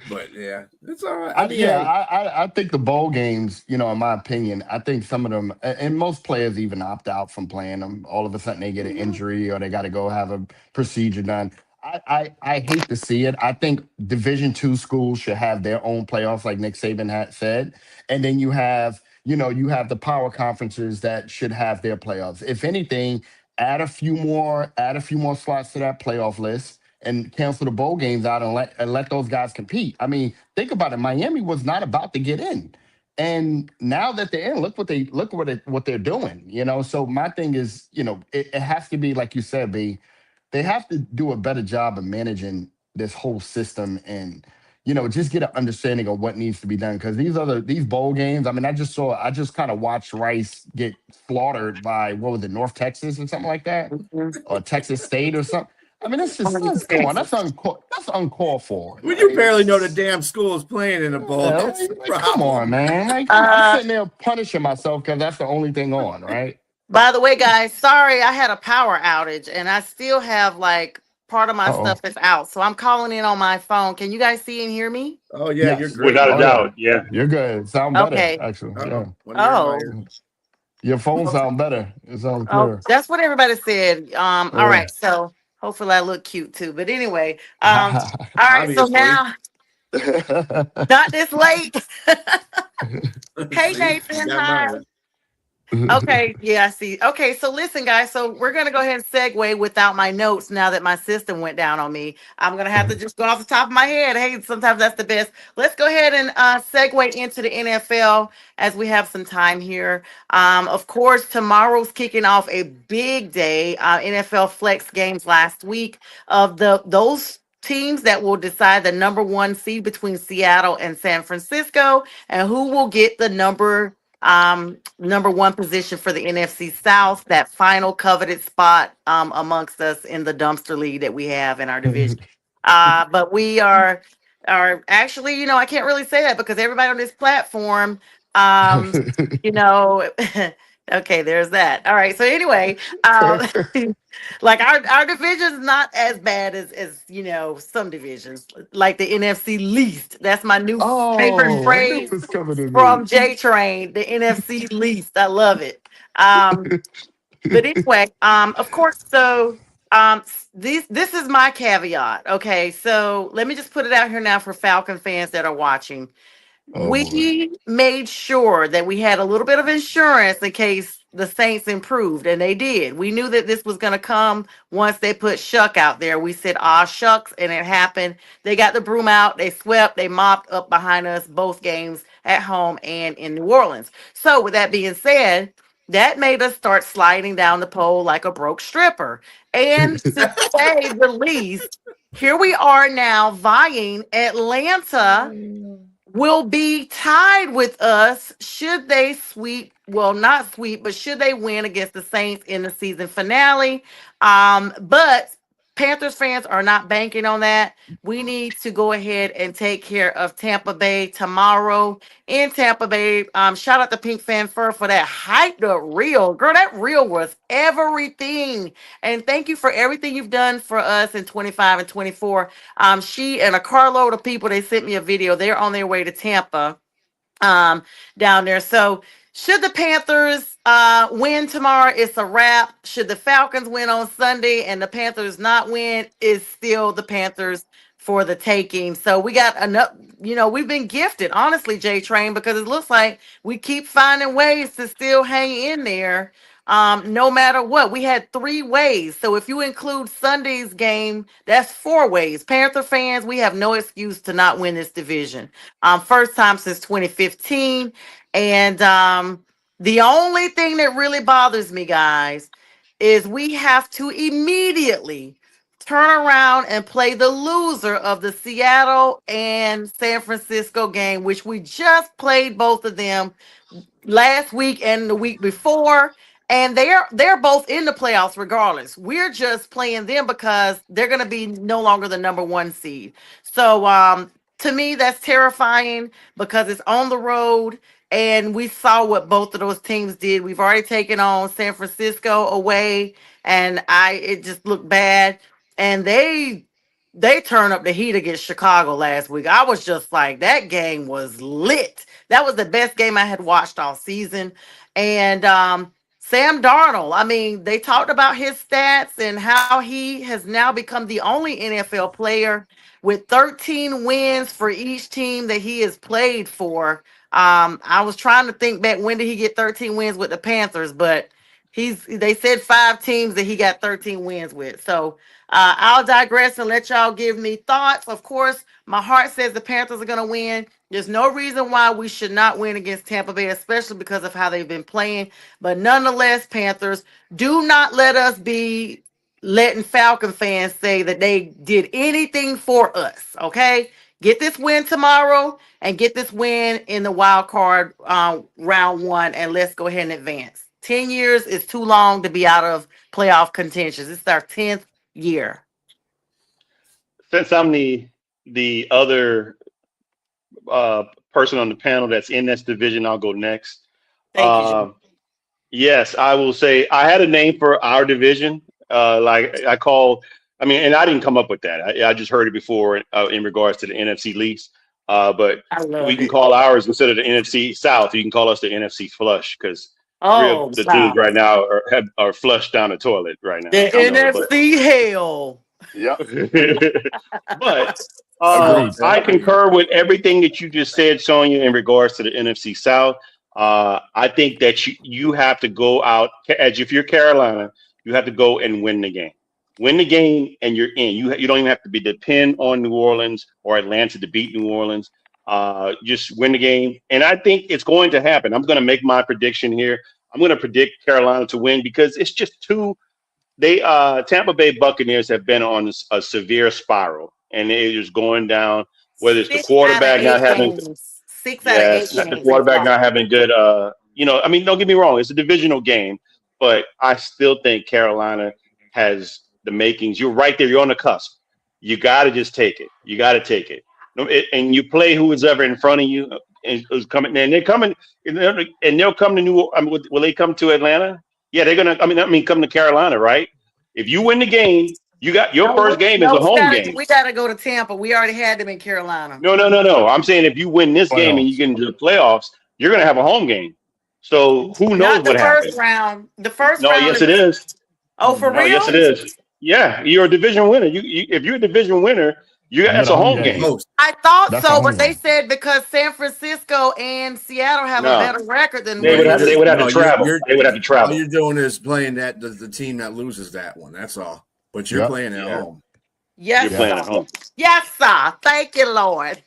But yeah, it's all right. I think the bowl games, in my opinion, I think some of them, and most players even opt out from playing them. All of a sudden they get an injury or they got to go have a procedure done. I hate to see it. I think Division II schools should have their own playoffs, like Nick Saban had said, and then you have the power conferences that should have their playoffs. If anything, add a few more slots to that playoff list and cancel the bowl games out and let those guys compete. I mean, think about it. Miami was not about to get in, and now that they're in, look what they're doing. So my thing is, it has to be like you said, B. They have to do a better job of managing this whole system and just get an understanding of what needs to be done. Because these bowl games, I mean, I just kind of watched Rice get slaughtered by, what was it, North Texas or something like that, or Texas State or something. I mean, come on, that's uncalled for. Well, you barely know the damn school is playing in a bowl. Come on, man. I'm sitting there punishing myself because that's the only thing on, right? By the way, guys, sorry, I had a power outage and I still have part of my stuff is out. So I'm calling in on my phone. Can you guys see and hear me? Oh, yeah, Yes. you're great. Without a doubt, yeah. You're good. Sound better, Okay. actually. Oh. Your phone sound better. It sounds clear. That's what everybody said. All right. So hopefully I look cute too. But anyway, all right. So now, not this late. Hey, Nathan. Hi. Okay, yeah, I see. Okay, so listen, guys. So we're gonna go ahead and segue without my notes now that my system went down on me. I'm gonna have to just go off the top of my head. Hey, sometimes that's the best. Let's go ahead and segue into the NFL as we have some time here. Of course, tomorrow's kicking off a big day. NFL flex games last week of those teams that will decide the number one seed between Seattle and San Francisco, and who will get the number one position for the NFC South, that final coveted spot amongst us in the dumpster league that we have in our division. But we are actually, I can't really say that because everybody on this platform, okay, there's that. All right. So anyway, like our division is not as bad as some divisions, like the NFC least. That's my new favorite phrase from J Train, the NFC least. I love it. But anyway, of course, so this is my caveat. Okay, so let me just put it out here now for Falcon fans that are watching. We made sure that we had a little bit of insurance in case the Saints improved, and they did. We knew that this was going to come once they put Shuck out there. We said, shucks, and it happened. They got the broom out, they swept, they mopped up behind us both games at home and in New Orleans. So with that being said, that made us start sliding down the pole like a broke stripper. And to say the least, here we are now vying Atlanta will be tied with us should they sweep, well, not sweep, but should they win against the Saints in the season finale. But Panthers fans are not banking on that. We need to go ahead and take care of Tampa Bay tomorrow in Tampa Bay. Shout out to Pink Fan Fur for that hyped up reel. Girl, that reel was everything. And thank you for everything you've done for us in 25 and 24. She and a carload of people, they sent me a video. They're on their way to Tampa down there. So should the Panthers win tomorrow, it's a wrap. Should the Falcons win on Sunday and the Panthers not win, it's still the Panthers for the taking. So we got enough, we've been gifted, honestly, J Train, because it looks like we keep finding ways to still hang in there. No matter what, we had 3 ways. So if you include Sunday's game, that's 4 ways. Panther fans, we have no excuse to not win this division. First time since 2015. And the only thing that really bothers me, guys, is we have to immediately turn around and play the loser of the Seattle and San Francisco game, which we just played both of them last week and the week before, and they're both in the playoffs regardless. We're just playing them because they're going to be no longer the number 1 seed. So to me, that's terrifying because it's on the road, and we saw what both of those teams did. We've already taken on San Francisco away, and it just looked bad, and they turned up the heat against Chicago last week. I was just like, that game was lit. That was the best game I had watched all season. And Sam Darnold, I mean, they talked about his stats and how he has now become the only NFL player with 13 wins for each team that he has played for. I was trying to think back, when did he get 13 wins with the Panthers? But they said 5 teams that he got 13 wins with. So I'll digress and let y'all give me thoughts. Of course, my heart says the Panthers are going to win. There's no reason why we should not win against Tampa Bay, especially because of how they've been playing. But nonetheless, Panthers, do not let us be letting Falcon fans say that they did anything for us, okay? Get this win tomorrow and get this win in the wild card round 1, and let's go ahead and advance. 10 years is too long to be out of playoff contentions. It's our 10th year. Since I'm the other person on the panel that's in this division, I'll go next. Thank you, Jim. Yes, I will say I had a name for our division. Like I call, I mean, and I didn't come up with that. I just heard it before in regards to the NFC least. But we can call ours, instead of the NFC South, you can call us the NFC Flush, because the teams right now are flushed down the toilet right now. The NFC hell. Yep. But I concur with everything that you just said, Sonia, in regards to the NFC South. I think that you have to go out, as if you're Carolina, you have to go and win the game. Win the game and you're in. You don't even have to depend on New Orleans or Atlanta to beat New Orleans. Just win the game. And I think it's going to happen. I'm going to make my prediction here. I'm going to predict Carolina to win, because it's just Tampa Bay Buccaneers have been on a severe spiral, and they're just going down, whether it's the quarterback not having 6 out of 8 games. The quarterback not having good, I mean, don't get me wrong, it's a divisional game, but I still think Carolina has the makings. You're right there. You're on the cusp. You got to just take it. You got to take it. And you play who is ever in front of you, and who's coming. And they're coming, and they'll come to will they come to Atlanta? Yeah, they're gonna. I mean, come to Carolina, right? If you win the game, you got your first game is a home game. We got to go to Tampa. We already had them in Carolina. No. I'm saying if you win this game and you get into the playoffs, you're gonna have a home game. So who knows what happens? The first round. Yes, it is. Oh, for real? Yes, it is. Yeah, you're a division winner. If you're a division winner, that's a home game. I thought so, but they said because San Francisco and Seattle have a better record than they would have to travel. They would have to travel. All you're doing is playing the team that loses that one. That's all. But you're playing at home. Yes, you're playing at home. Yes, sir. Thank you, Lord.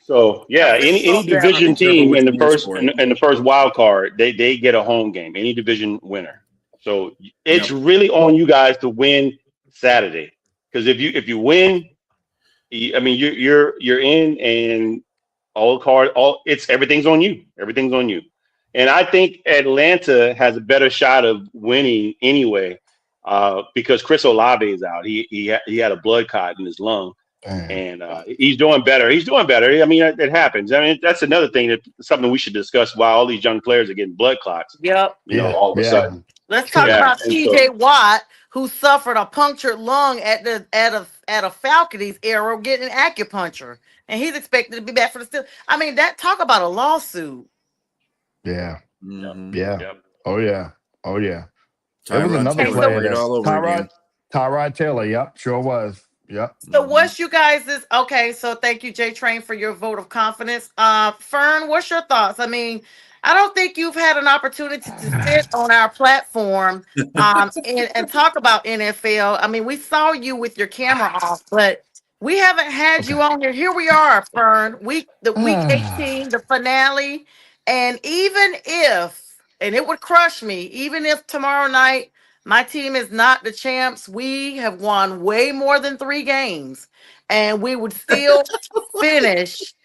So any division team in the first wild card, they get a home game. Any division winner. So it's really on you guys to win Saturday, because if you win, I mean you're in, and Everything's on you. Everything's on you. And I think Atlanta has a better shot of winning anyway, because Chris Olave is out. He had a blood clot in his lung, Damn. and he's doing better. He's doing better. I mean, it happens. I mean, that's another thing something we should discuss. Why all these young players are getting blood clots, Yep. Yeah, all of a yeah. sudden. Let's talk True. about And T.J. Watt, who suffered a punctured lung at a Falcons era getting acupuncture, and he's expected to be back for the still. I mean, talk about a lawsuit. Yeah, Mhm. yeah. Yep. Oh yeah. Oh yeah. There was Tyrod another Taylor player played that all over again. Tyrod Taylor. Yep, sure was. Yep. So what's you guys is okay? So thank you, J Train, for your vote of confidence. Fern, what's your thoughts? I mean, I don't think you've had an opportunity to sit on our platform and talk about NFL. I mean, we saw you with your camera off, but we haven't had Okay. you on here. Here we are, Fern. The week 18, the finale. And even if, and it would crush me, even if tomorrow night my team is not the champs, we have won way more than 3 games, and we would still finish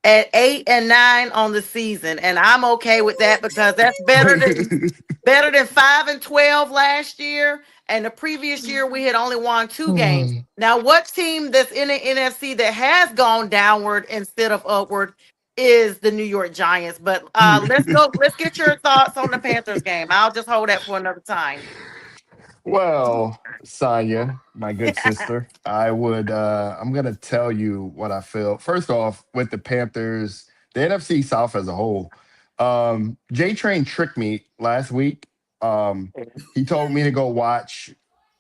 at 8-9 on the season. And I'm okay with that because that's better than 5-12 last year. And the previous year we had only won 2 games. Now, what team that's in the NFC that has gone downward instead of upward is the New York Giants. But let's get your thoughts on the Panthers game. I'll just hold that for another time. Well, Sonya, my good sister, I'm gonna tell you what I feel. First off, with the Panthers, the NFC South as a whole, J Train tricked me last week. He told me to go watch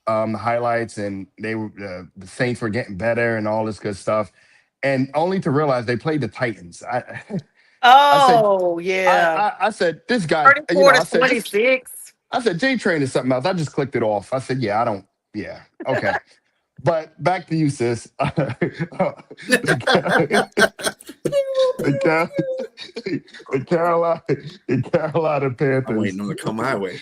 the highlights, and the Saints were getting better and all this good stuff, and only to realize they played the Titans. I said Oh, yeah. I said this guy, 34 I to said this 26. I said, J Train is something else. I just clicked it off. I said, yeah, I don't, yeah, okay. But back to you, sis. The Carolina Panthers. I'm waiting on to come my way.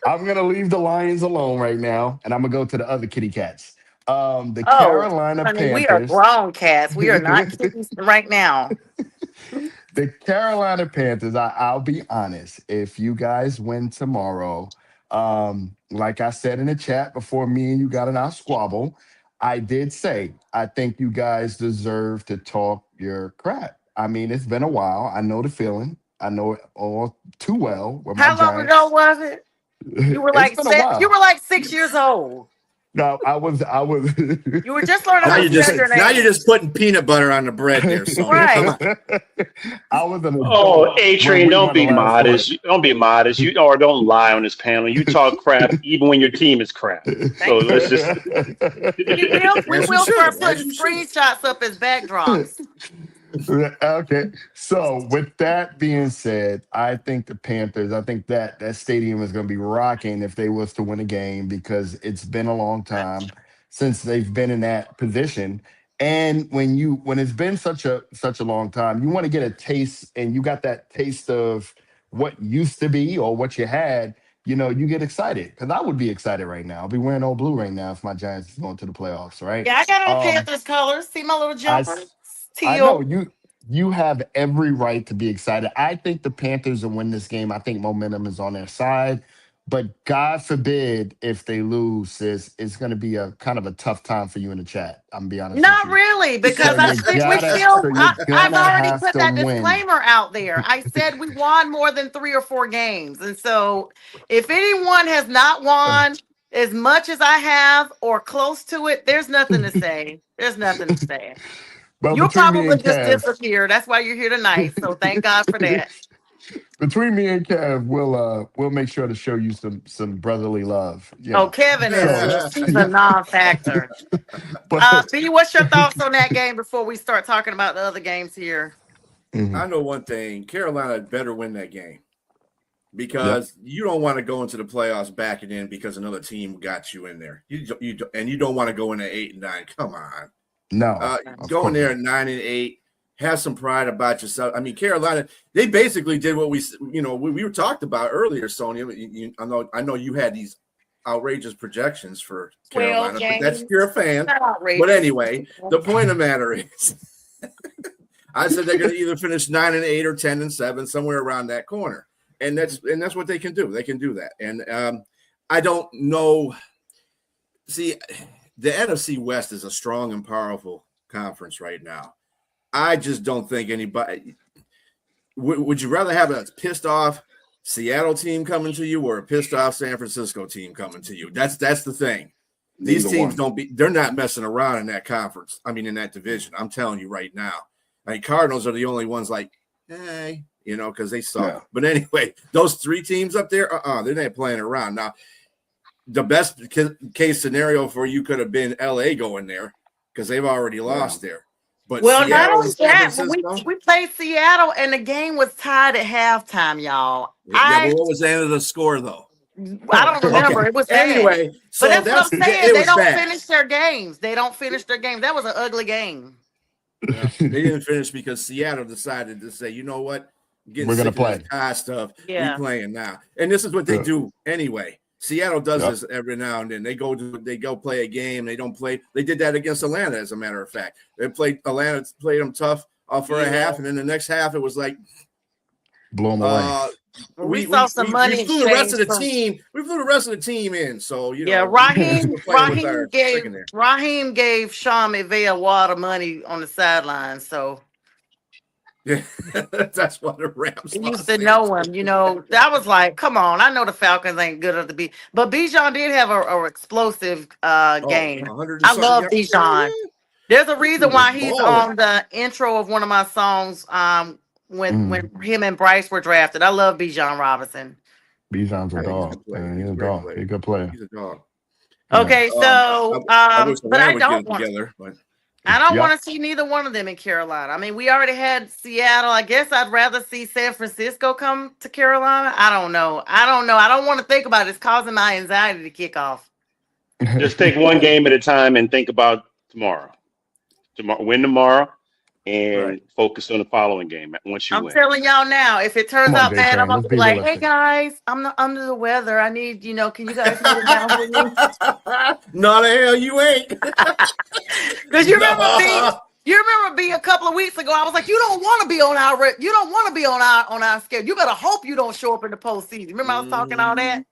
I'm going to leave the Lions alone right now, and I'm going to go to the other kitty cats. The Oh, Carolina honey, we are Panthers. grown cats. We are not kids right now. The Carolina Panthers, I'll be honest, if you guys win tomorrow, like I said in the chat before me and you got in our squabble, I did say I think you guys deserve to talk your crap. I mean, it's been a while. I know the feeling. I know it all too well with my How long ago Giants. was it? You were It's like been a while. 6 years old. No, I was. You were just learning Now how to you're spell your name. just putting peanut butter on the bread there, Sonya. Right. Come on. I was an adult. Oh, A Train, when we don't won be the last modest. Don't be modest. Or don't lie on this panel. You talk crap even when your team is crap. So let's just. We As you will should, start as putting you should. screenshots up as backdrops. Okay. So with that being said, I think the Panthers, I think that stadium is going to be rocking if they was to win a game because it's been a long time since they've been in that position. And when it's been such a long time, you want to get a taste and you got that taste of what used to be or what you had, you get excited. Because I would be excited right now. I'll be wearing all blue right now if my Giants is going to the playoffs, right? Yeah, I got on Panthers colors. See my little I jumper? I know Teal. you have every right to be excited. I think the Panthers will win this game. I think momentum is on their side. But God forbid if they lose, sis, it's going to be a kind of a tough time for you in the chat. I'm gonna be honest Not with you. really, because So you're I've gonna already have put to that win. disclaimer out there. I said we won more than 3 or 4 games. And so if anyone has not won as much as I have or close to it, there's nothing to say. There's nothing to say. But You'll between me probably and just Kev, disappear. That's why you're here tonight. So thank God for that. between me and Kev, we'll make sure to show you some brotherly love. Oh, Kevin he's a non-factor. But B, what's your thoughts on that game before we start talking about the other games here? I know one thing: Carolina better win that game because Yep. you don't want to go into the playoffs backing in because another team got you in there. You don't want to go in at 8-9. Come on, No, go in there at 9-8. Have some pride about yourself. I mean, Carolina, they basically did what we were talked about earlier, Sonya. I know you had these outrageous projections for Carolina, but that's you're a fan. But anyway, the point of the matter is I said they're going to either finish 9-8 or 10-7, somewhere around that corner, and that's what they can do. They can do that, and I don't know. See, the NFC West is a strong and powerful conference right now. I just don't think anybody. Would you rather have a pissed off Seattle team coming to you or a pissed off San Francisco team coming to you? That's the thing. These teams they're not messing around in that conference. I mean, in that division. I'm telling you right now. I mean, Cardinals are the only ones like, hey, because they suck. Yeah. But anyway, those three teams up there, they're not playing around. Now, the best case scenario for you could have been LA going there because they've already lost there. But well, not only that, we played Seattle and the game was tied at halftime, y'all. Yeah, but what was the end of the score, though? I don't remember. Okay. It was anyway. So but that's what I'm saying. They don't finish their games. They don't finish their games. That was an ugly game. Yeah, they didn't finish because Seattle decided to say, you know what? We're going to play stuff. Yeah. We're playing now. And this is what they do anyway. Seattle does this every now and then. They go play a game. They don't play. They did that against Atlanta, as a matter of fact. Atlanta played them tough for a half, and then the next half it was like blow them away. We saw some money. We flew the rest of the team. We flew the rest of the team in. So Raheem gave Sean McVay a wad of money on the sideline. So. Yeah, that's what the Rams used to know him. That was like, come on. I know the Falcons ain't good enough to be, but Bijan did have a explosive game. I love Bijan. There's a reason why he's on the intro of one of my songs. When him and Bryce were drafted, I love Bijan Robinson. Bijan's a dog. He's a dog. He's a good player. He's a dog. Okay, so but I don't want together. I don't want to see neither one of them in Carolina. I mean, we already had Seattle. I guess I'd rather see San Francisco come to Carolina. I don't know. I don't want to think about it. It's causing my anxiety to kick off. Just take one game at a time and think about tomorrow. Win tomorrow and focus on the following game once you win. I'm telling y'all now, if it turns out bad, I'm going to be like, hey, guys, I'm not under the weather. I need, can you guys put it down for me? No, the hell you ain't. Because you remember being a couple of weeks ago, I was like, you don't want to be on our schedule. You better hope you don't show up in the postseason. Remember I was talking all that?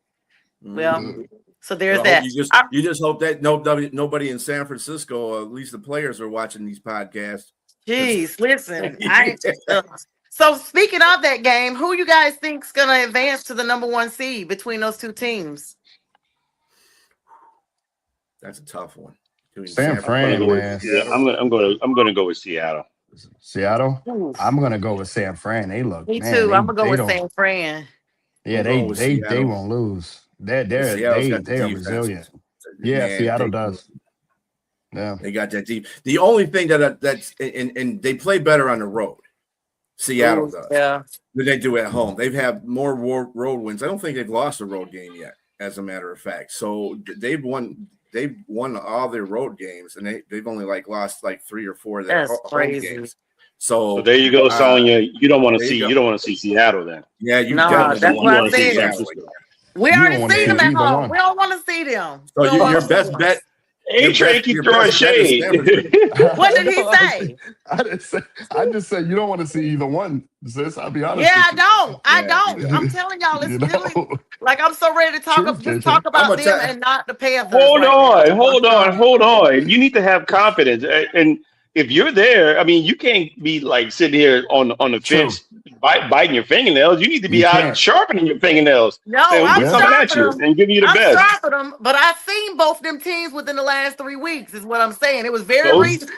Well, so there's that. You just hope that nobody in San Francisco, or at least the players, are watching these podcasts. Jeez, listen. So speaking of that game, who you guys think's gonna advance to the number 1 seed between those two teams? That's a tough one. San Fran, man. Yeah, I'm gonna go with Seattle. Seattle? Ooh. I'm gonna go with San Fran. They look. Me too. I'm gonna go with San Fran. Yeah, they won't lose. They are resilient. Yeah, man, Seattle does. Yeah, they got that deep. The only thing that's and they play better on the road. Seattle does. Yeah, than they do at home. They've had more road wins. I don't think they've lost a road game yet, as a matter of fact. So they've won all their road games, and they've only lost 3 or 4 of their home games. So there you go, Sonya. You don't want to see Seattle then. Yeah, that's what I'm saying. We already see them at home. We don't want to see them. So your best bet. A-Train keep throwing shade. What did he say? I just said you don't want to see either one, sis. I'll be honest. Yeah, I don't. I'm telling y'all, it's really I'm so ready to talk about them and not the Panthers. Hold on. You need to have confidence. And if you're there, I mean, you can't be sitting here on the fence biting your fingernails. You need to be out sharpening your fingernails. No, I'm coming at you and giving you the best. I'm sharpening them, but I've seen both them teams within the last 3 weeks. Is what I'm saying. It was very recent.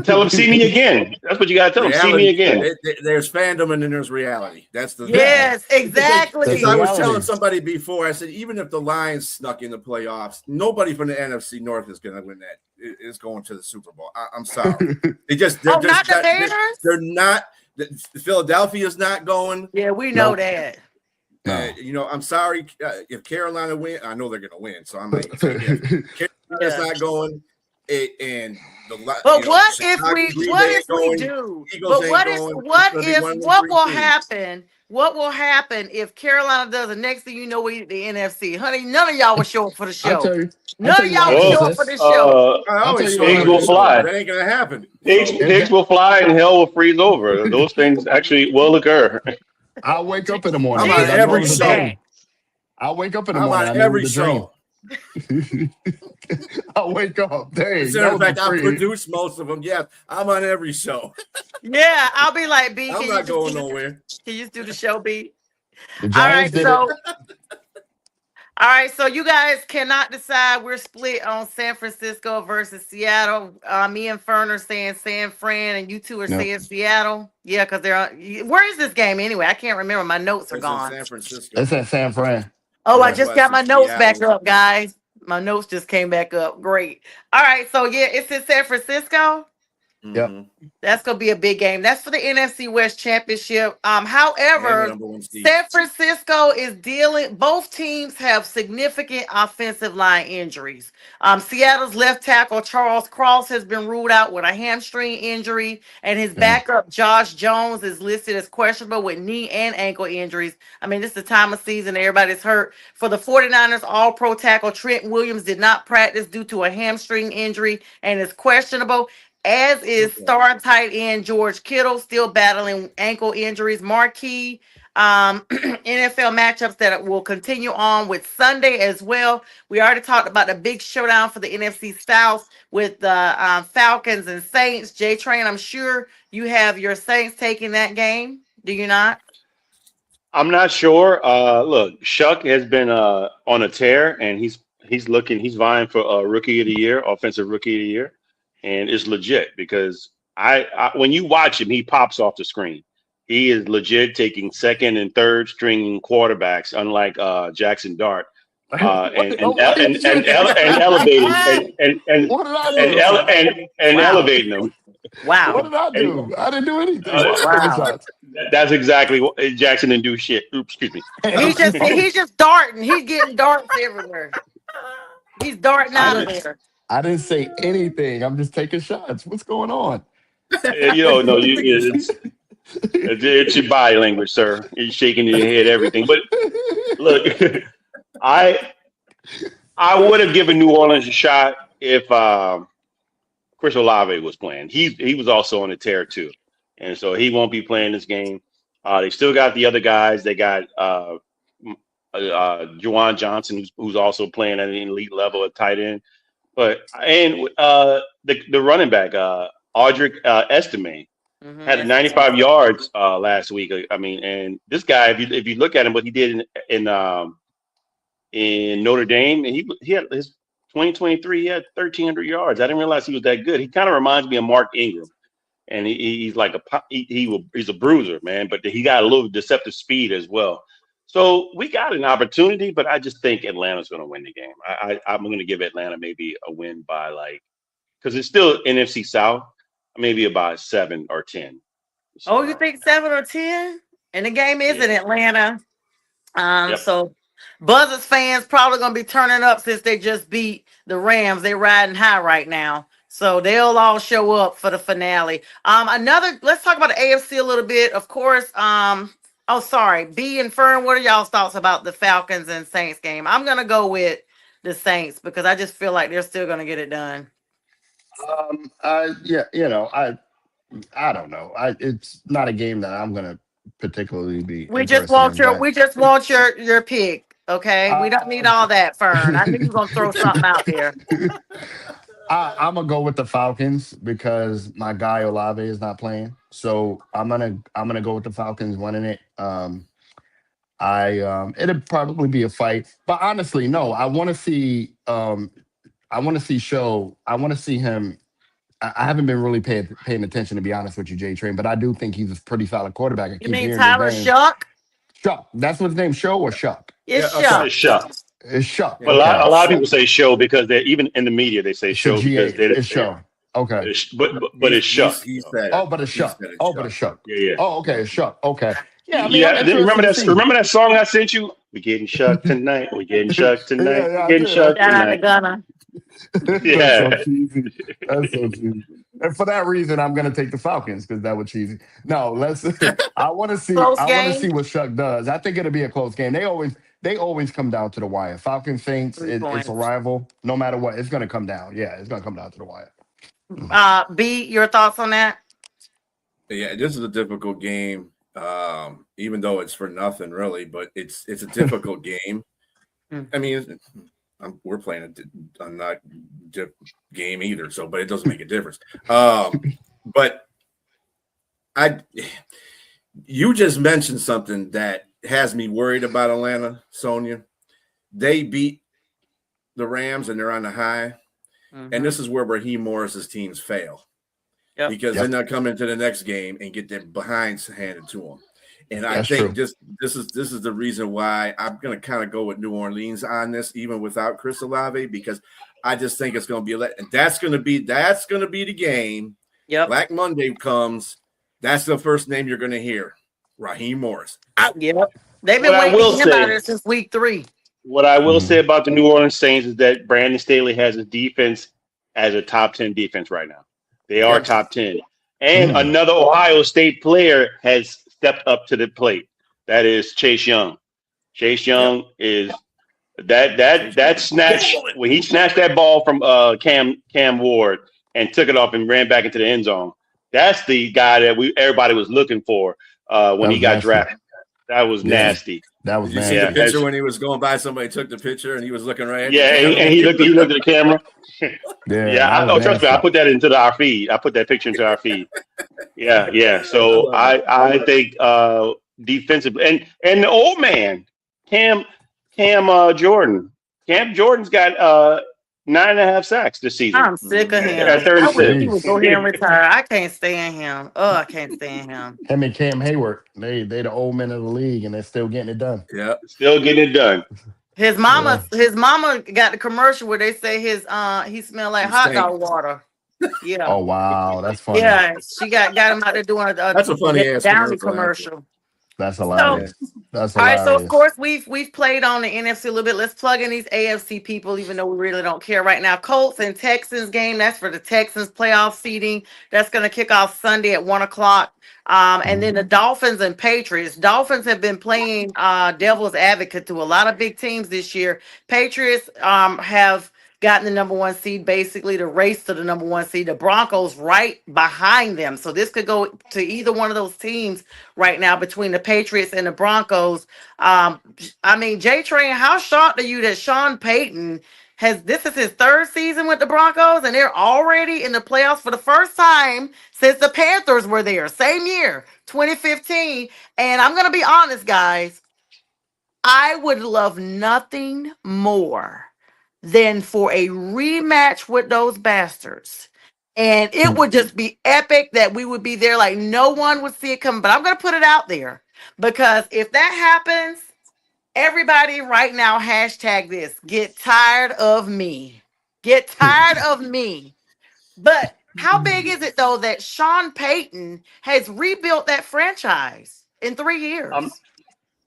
Tell them, see me again. That's what you got to tell them. See me again. There's fandom and then there's reality. That's the yes, exactly. I was telling somebody before. I said even if the Lions snuck in the playoffs, nobody from the NFC North is going to win that. It's going to the Super Bowl. I'm sorry. They're not. Philadelphia's not going. Yeah, we know that. I'm sorry if Carolina win. I know they're going to win, so I'm not going to say Carolina's not going. and But what if we going, do? Eagles But ain't going. What will happen? What will happen if Carolina does it? Next thing you know, we the NFC. Honey, none of y'all will show up for the I'll show. tell you. I'll None tell of you y'all why, will Well, show up for the show. I I'll tell always you show why. pigs up will to fly. that ain't gonna happen. Pigs will fly and hell will freeze over. Those things actually will occur. I'll wake up in the morning I'm on because I know it every was a show. dream. I'll wake up in the I'm morning. on I knew it every was a dream. show. I'll wake up. Dang, As a that matter of was fact, a I dream. produce most of them. Yeah, I'm on every show. Yeah, I'll be like, B, I'm can not going nowhere. you just do the show, B? The All Giants right, did it. so you guys cannot decide. We're split on San Francisco versus Seattle. Me and Fern are saying San Fran, and you two are No. saying Seattle. Yeah, because where is this game anyway? I can't remember. My notes are It's in gone. San Francisco. It's at San Fran. Oh, I That's just why got it's my in notes back Seattle. up, guys. My notes just came back up. Great. All right, so yeah, it's in San Francisco. Yep. Mhm. That's gonna be a big game. That's for the NFC West Championship. And the However, number one seed. San Francisco is dealing. Both teams have significant offensive line injuries. Seattle's left tackle Charles Cross has been ruled out with a hamstring injury, and his Dang. backup Josh Jones is listed as questionable with knee and ankle injuries. I mean, this is the time of season everybody's hurt. For the 49ers, All-Pro tackle Trent Williams did not practice due to a hamstring injury and is questionable. As is star tight end George Kittle, still battling ankle injuries. Marquee NFL matchups that will continue on with Sunday as well. We already talked about the big showdown for the NFC South with the Falcons and Saints. J Train, I'm sure you have your Saints taking that game. Do you not? I'm not sure. Look, Shuck has been on a tear, and he's vying for Rookie of the Year, Offensive Rookie of the Year, and it's legit because when you watch him, he pops off the screen. He is legit taking second and third string quarterbacks, unlike Jackson Dart, and elevating What did I do? and Wow. elevating them. Wow. What did I do? I didn't do anything. Why am I taking shots? That's exactly what Jackson didn't do shit. Oops, excuse me. He's just darting. He's getting darts everywhere. He's darting out of there. I didn't say anything. I'm just taking shots. What's going on? It's your body language, sir. You're shaking your head, everything. But look, I would have given New Orleans a shot if Chris Olave was playing. He was also on a tear too, and so he won't be playing this game. They still got the other guys. They got Juwan Johnson, who's also playing at an elite level at tight end. But the running back Audric Estime had 95 yards last week. I mean, and this guy, if you look at him, what he did in Notre Dame, and he had his 2023, he had 1,300 yards. I didn't realize he was that good. He kind of reminds me of Mark Ingram, and he's like he's a bruiser, man. But he got a little deceptive speed as well. So we got an opportunity, but I just think Atlanta's going to win the game. I'm going to give Atlanta maybe a win by because it's still NFC South, maybe about 7 or 10. So, you think 7 or 10? And the game is in Atlanta. Yep. So Buzzards fans probably gonna be turning up since they just beat the Rams. They're riding high right now. So they'll all show up for the finale. Let's talk about the AFC a little bit. Of course, B and Fern, what are y'all's thoughts about the Falcons and Saints game? I'm gonna go with the Saints because I just feel like they're still gonna get it done. I don't know. It's not a game that I'm gonna particularly be. We just want your pick. Okay, we don't need all that, Fern. I knew you were gonna throw something out there. I'm gonna go with the Falcons because my guy Olave is not playing, so I'm gonna go with the Falcons winning it. It'll probably be a fight, but honestly, no. I want to see him. I haven't been really paying attention, to be honest with you, J Train, but I do think he's a pretty solid quarterback. I You keep mean hearing Tyler his name. Shuck? Shuck. That's what his name. Show or Shuck? It's It's Shuck. It's Shuck. But a lot of people say show because they even in the media they say show because they it's Show. Okay. But it's Shuck. He said it. Oh, but it's Shuck. Oh, but it's Shuck. Yeah. Oh, okay, it's Shuck. Okay. Yeah. I mean, Yeah. I'm interested Remember to that? see. Remember that song I sent you? We getting shucked tonight. We getting shucked tonight. Yeah, We I getting did. shucked Shout out to tonight. Gunna. That's so Yeah. cheesy. That's so cheesy. And for that reason, I'm gonna take the Falcons because that was cheesy. No, let's. I want to see. Close I want to game. see what Shuck does. I think it'll be a close game. They always come down to the wire. Falcon Saints. 3 It's a points. rival. No matter what, it's gonna come down. Yeah, it's gonna come down to the wire. B, your thoughts on that? Yeah, this is a difficult game. Even though it's for nothing really, but it's a difficult game. I mean, we're playing a not game either, so but it doesn't make a difference. But you just mentioned something that has me worried about Atlanta, Sonia. They beat the Rams and they're on the high, and this is where Raheem Morris's teams fail. Yep. Because then they'll come into the next game and get their behinds handed to them. And I That's think true. this is the reason why I'm going to kind of go with New Orleans on this, even without Chris Olave, because I just think it's going to be and that's going to be the game. Yep. Black Monday comes. That's the first name you're going to hear, Raheem Morris. Yep. They've been What I waiting will to hear about say- it since week 3. What I will say about the New Orleans Saints is that Brandon Staley has a defense as a top 10 defense right now. They are top 10. And another Ohio State player has stepped up to the plate. That is Chase Young. Chase Young is that snatch when he snatched that ball from Cam Ward and took it off and ran back into the end zone. That's the guy that everybody was looking for when he got drafted. That was nasty. That was Did you see nasty. the picture when he was going by? Somebody took the picture and he was looking right at Yeah, the camera? and he looked at the camera. Yeah, Trust me, I put that into our feed. I put that picture into our feed. Yeah. So I think defensively and the old man, Cam Jordan. Cam Jordan's got 9.5 sacks this season. I'm sick of him. At I wish 36. he would go ahead and retire. I can't stand him. Oh, I can't stand him. Him and Cam Hayward, they the old men of the league, and they're still getting it done. Yeah. Still getting it done. His mama got the commercial where they say he smelled like hot dog water. Yeah. Oh wow, that's funny. Yeah, she got him out there doing That's a funny ass Downy commercial. commercial. That's hilarious. That's All right, hilarious. so of course we've played on the NFC a little bit. Let's plug in these AFC people, even though we really don't care right now. Colts and Texans game. That's for the Texans playoff seeding. That's going to kick off Sunday at 1:00. And then the Dolphins and Patriots. Dolphins have been playing devil's advocate to a lot of big teams this year. Patriots have gotten the number 1 seed, basically the race to the number 1 seed. The Broncos right behind them. So this could go to either one of those teams right now between the Patriots and the Broncos. I mean, J-Train, how shocked are you that Sean Payton this is his 3rd season with the Broncos and they're already in the playoffs for the first time since the Panthers were there, same year, 2015. And I'm going to be honest, guys, I would love nothing more than for a rematch with those bastards. And it would just be epic that we would be there like no one would see it coming. But I'm going to put it out there because if that happens, everybody right now, hashtag this, get tired of me. Get tired of me. But how big is it, though, that Sean Payton has rebuilt that franchise in 3 years?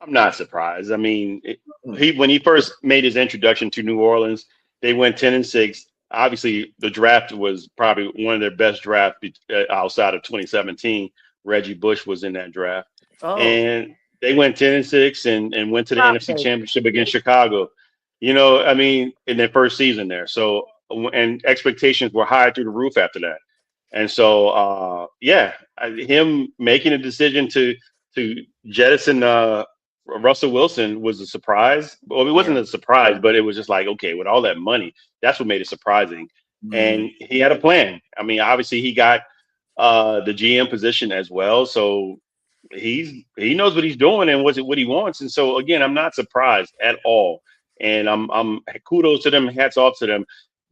I'm not surprised. I mean, when he first made his introduction to New Orleans, they went 10-6. Obviously, the draft was probably one of their best drafts outside of 2017. Reggie Bush was in that draft. And they went 10-6 and went to the NFC Championship against Chicago. You know, I mean, in their first season there. So, and expectations were high through the roof after that. And so, him making a decision to jettison Russell Wilson was a surprise. Well, it wasn't a surprise, but it was just like, okay, with all that money, that's what made it surprising. And he had a plan. I mean, obviously he got the GM position as well. So he knows what he's doing and what he wants. And so again, I'm not surprised at all. And I'm kudos to them, hats off to them.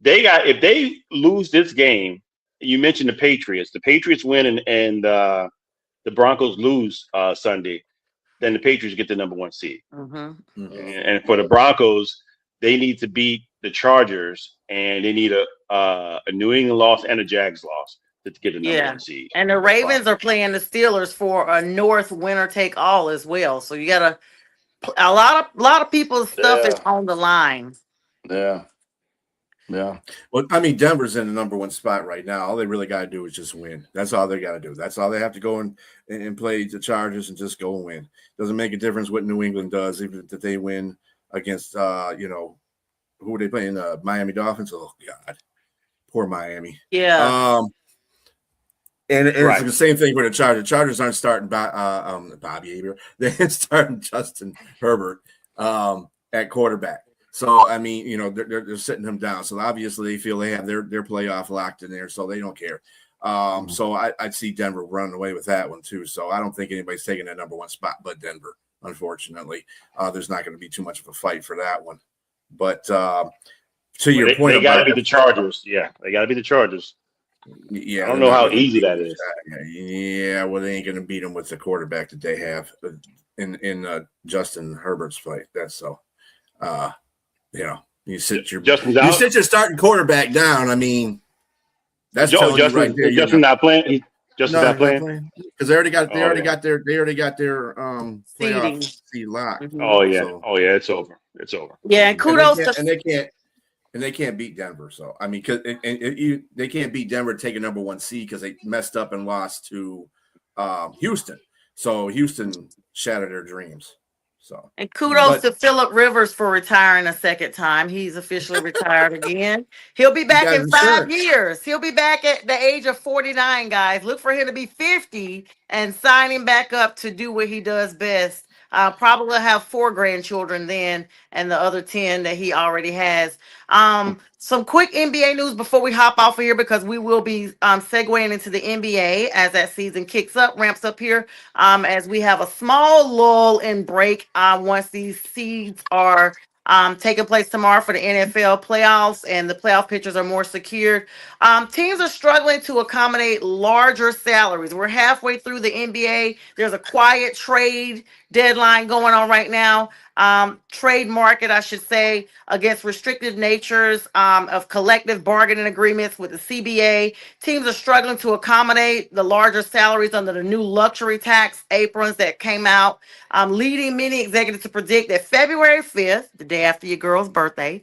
If they lose this game, you mentioned the Patriots win and the Broncos lose Sunday, then the Patriots get the number 1 seed. And for the Broncos, they need to beat the Chargers, and they need a New England loss and a Jags loss to get the number 1 seed. And the Ravens are playing the Steelers for a North winner take all as well. So you got to a lot of people's stuff is Yeah. on the line. Yeah. Yeah. Well, I mean, Denver's in the number one spot right now. All they really got to do is just win. That's all they got to do. That's all they have to go and play the Chargers and just go and win. Doesn't make a difference what New England does, even if they win against, who are they playing? Miami Dolphins. Oh God, poor Miami. Yeah. And it's Right. the same thing with the Chargers. Chargers aren't starting Bobby Abreu. They ain't starting Justin Herbert at quarterback. So I mean, they're sitting him down. So obviously they feel they have their playoff locked in there, so they don't care. So I'd see Denver running away with that one too. So I don't think anybody's taking that number one spot, but Denver. Unfortunately, there's not going to be too much of a fight for that one. But to your point, they got to be the Chargers. Yeah, they got to be the Chargers. Yeah, I don't know how easy that is. Yeah, well, they ain't going to beat them with the quarterback that they have in Justin Herbert's fight. That's so. You sit your starting quarterback down. I mean, that's telling you right there. Justin not playing. Justin's not playing because they already got their playoff seed locked. Mm-hmm. Oh yeah, it's over. It's over. Yeah, and kudos and they can't beat Denver. So I mean, because they can't beat Denver, take a number one seed because they messed up and lost to Houston. So Houston shattered their dreams. So and kudos to Phillip Rivers for retiring a second time. He's officially retired again. He'll be back in 5 years. He'll be back at the age of 49, guys. Look for him to be 50 and sign him back up to do what he does best. Probably have 4 grandchildren then, and the other 10 that he already has. Some quick NBA news before we hop off of here, because we will be segueing into the NBA as that season ramps up here. As we have a small lull and break once these seeds are taking place tomorrow for the NFL playoffs and the playoff pictures are more secured. Teams are struggling to accommodate larger salaries. We're halfway through the NBA. There's a quiet trade deadline going on right now. Trade market, I should say, against restrictive natures of collective bargaining agreements with the CBA. Teams are struggling to accommodate the larger salaries under the new luxury tax aprons that came out, leading many executives to predict that February 5th, the day after your girl's birthday,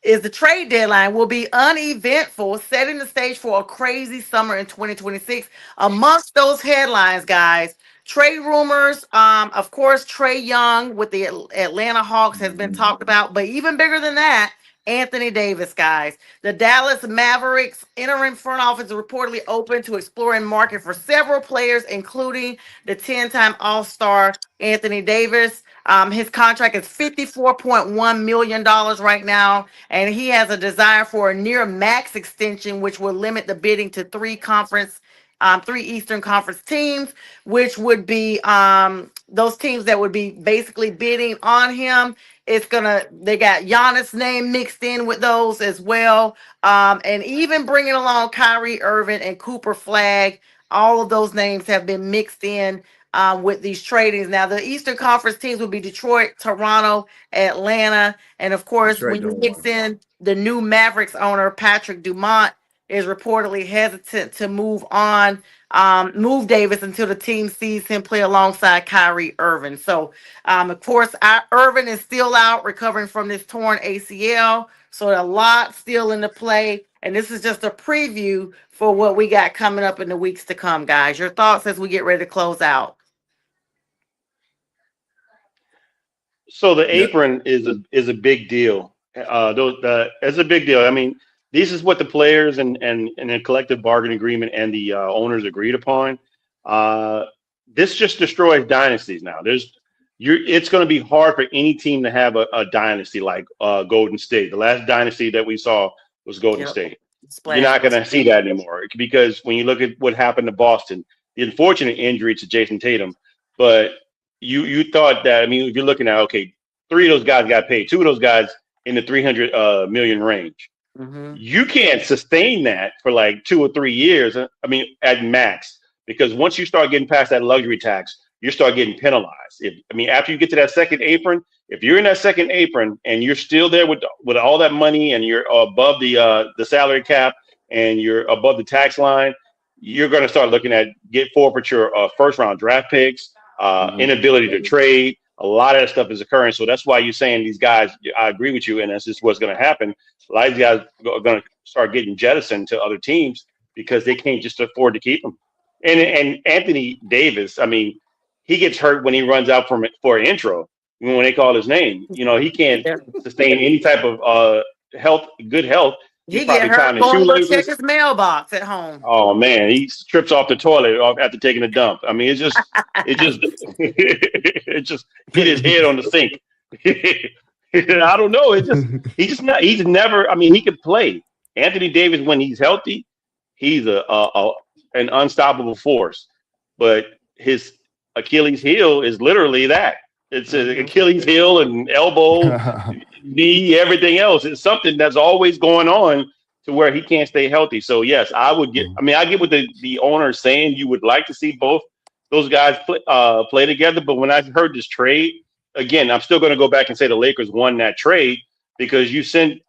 is the trade deadline will be uneventful, setting the stage for a crazy summer in 2026. Amongst those headlines, guys, trade rumors, of course, Trae Young with the Atlanta Hawks has been talked about, but even bigger than that, Anthony Davis, guys. The Dallas Mavericks interim front office is reportedly open to exploring market for several players, including the 10-time All-Star Anthony Davis. His contract is $54.1 million right now, and he has a desire for a near max extension, which will limit the bidding to 3 Eastern Conference teams, which would be those teams that would be basically bidding on him. They got Giannis' name mixed in with those as well. And even bringing along Kyrie Irving and Cooper Flag. All of those names have been mixed in with these tradings. Now, the Eastern Conference teams will be Detroit, Toronto, Atlanta. And of course, when you mix in the new Mavericks owner, Patrick Dumont, is reportedly hesitant to move Davis until the team sees him play alongside Kyrie Irving. So, of course, Irving is still out recovering from this torn ACL. So a lot still in the play. And this is just a preview for what we got coming up in the weeks to come, guys. Your thoughts as we get ready to close out? So the apron is a big deal. It's a big deal. I mean, this is what the players and the collective bargaining agreement and the owners agreed upon. This just destroys dynasties now. It's going to be hard for any team to have a dynasty like Golden State. The last dynasty that we saw was Golden State. You're not going to see that anymore, because when you look at what happened to Boston, the unfortunate injury to Jason Tatum, but you thought that, I mean, if you're looking at, okay, 3 of those guys got paid, 2 of those guys in the 300 million range. Mm-hmm. You can't sustain that for like 2 or 3 years. I mean, at max, because once you start getting past that luxury tax, you start getting penalized. After you get to that second apron, if you're in that second apron and you're still there with all that money and you're above the salary cap and you're above the tax line, you're going to start looking at get forfeiture first round draft picks, inability to trade. A lot of that stuff is occurring. So that's why you're saying these guys, I agree with you, and that's just what's going to happen. A lot of these guys are going to start getting jettisoned to other teams because they can't just afford to keep them. And Anthony Davis, I mean, he gets hurt when he runs out for an intro when they call his name. He can't Yeah. sustain any type of good health. He's He get probably hurt tying his going to go check shoelaces. his mailbox at home. Oh man, he trips off the toilet after taking a dump. I mean, it just it just hit his head on the sink. I don't know. He's never. I mean, he could play. Anthony Davis, when he's healthy, he's an unstoppable force. But his Achilles heel is literally that. It's an Achilles heel and elbow, knee, everything else. It's something that's always going on to where he can't stay healthy. So yes, I would get. I mean, I get what the owner is saying. You would like to see both those guys play together. But when I heard this trade, again, I'm still going to go back and say the Lakers won that trade because you sent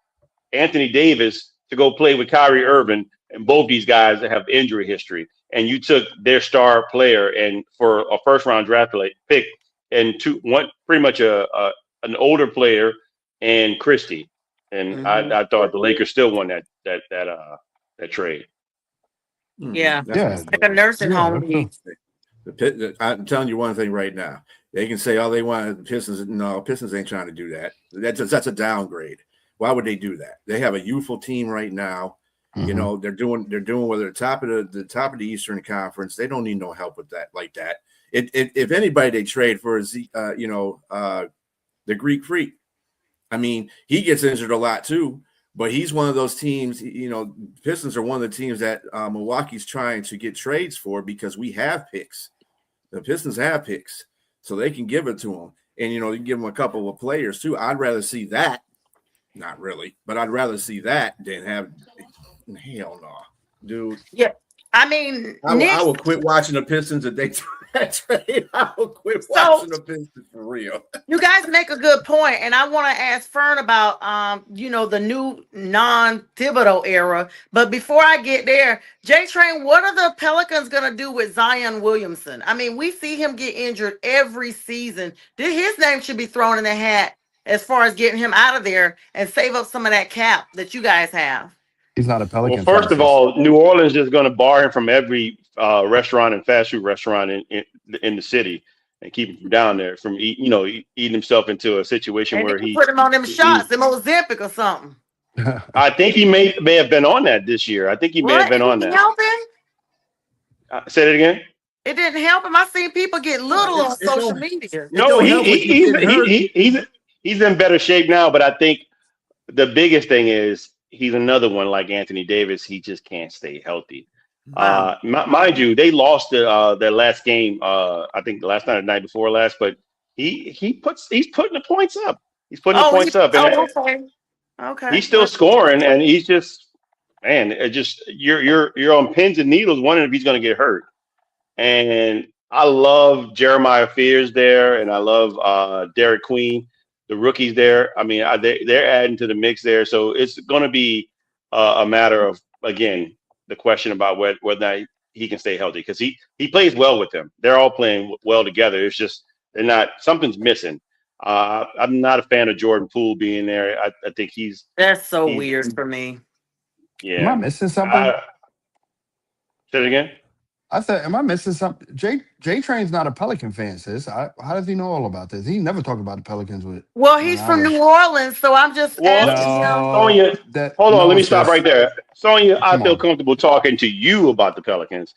Anthony Davis to go play with Kyrie Irving, and both these guys have injury history, and you took their star player and for a first round draft pick and pretty much an older player and Christie. And I thought the Lakers still won that trade. Yeah. That's Like a nursing home league. I'm telling you one thing right now. They can say all they want. The Pistons, no, Pistons ain't trying to do that. That's a downgrade. Why would they do that? They have a youthful team right now. You know, they're doing whether the top of the Eastern Conference. They don't need no help with that like that. If anybody they trade for is the Greek Freak. I mean, he gets injured a lot too, but he's one of those teams. Pistons are one of the teams that Milwaukee's trying to get trades for because we have picks. The Pistons have picks, so they can give it to them, and you can give them a couple of players too. I'd rather see that. Not really, but I'd rather see that than have. Hell no, dude. Yeah, I mean, I will quit watching the Pistons if they trade. I will quit watching the Pistons for real. You guys make a good point, and I want to ask Fern about the new non-Thibodeau era. But before I get there, J-Train, what are the Pelicans gonna do with Zion Williamson? I mean, we see him get injured every season. His name should be thrown in the hat as far as getting him out of there and save up some of that cap that you guys have. He's not a Pelican. Well, first of all, New Orleans is going to bar him from every restaurant and fast food restaurant in the city and keep him down there from eating himself into a situation and where he put him on them shots, them Ozempic or something. I think he may have been on that this year. I think he may have been on that. Helping? Say it again. It didn't help him. I seen people get little on social media. No, he's in better shape now, but I think the biggest thing is he's another one like Anthony Davis. He just can't stay healthy. Wow. Mind you, they lost their last game. I think the last night or the night before last, but he's putting the points up. He's putting the points up. And Okay. He's still scoring, and he's just you're on pins and needles wondering if he's going to get hurt. And I love Jeremiah Fears there, and I love Derek Queen. The rookies there, I mean, they're adding to the mix there. So it's going to be a matter of, again, the question about whether he can stay healthy because he plays well with them. They're all playing well together. It's just something's missing. I'm not a fan of Jordan Poole being there. I think that's so weird for me. Yeah. Am I missing something? Say it again. I said, am I missing something? J Train's not a Pelican fan, sis. How does he know all about this? He never talked about the Pelicans with. Well, he's from New Orleans, so I'm just asking Sonya, hold on, let me stop right there. Sonya, I feel comfortable talking to you about the Pelicans.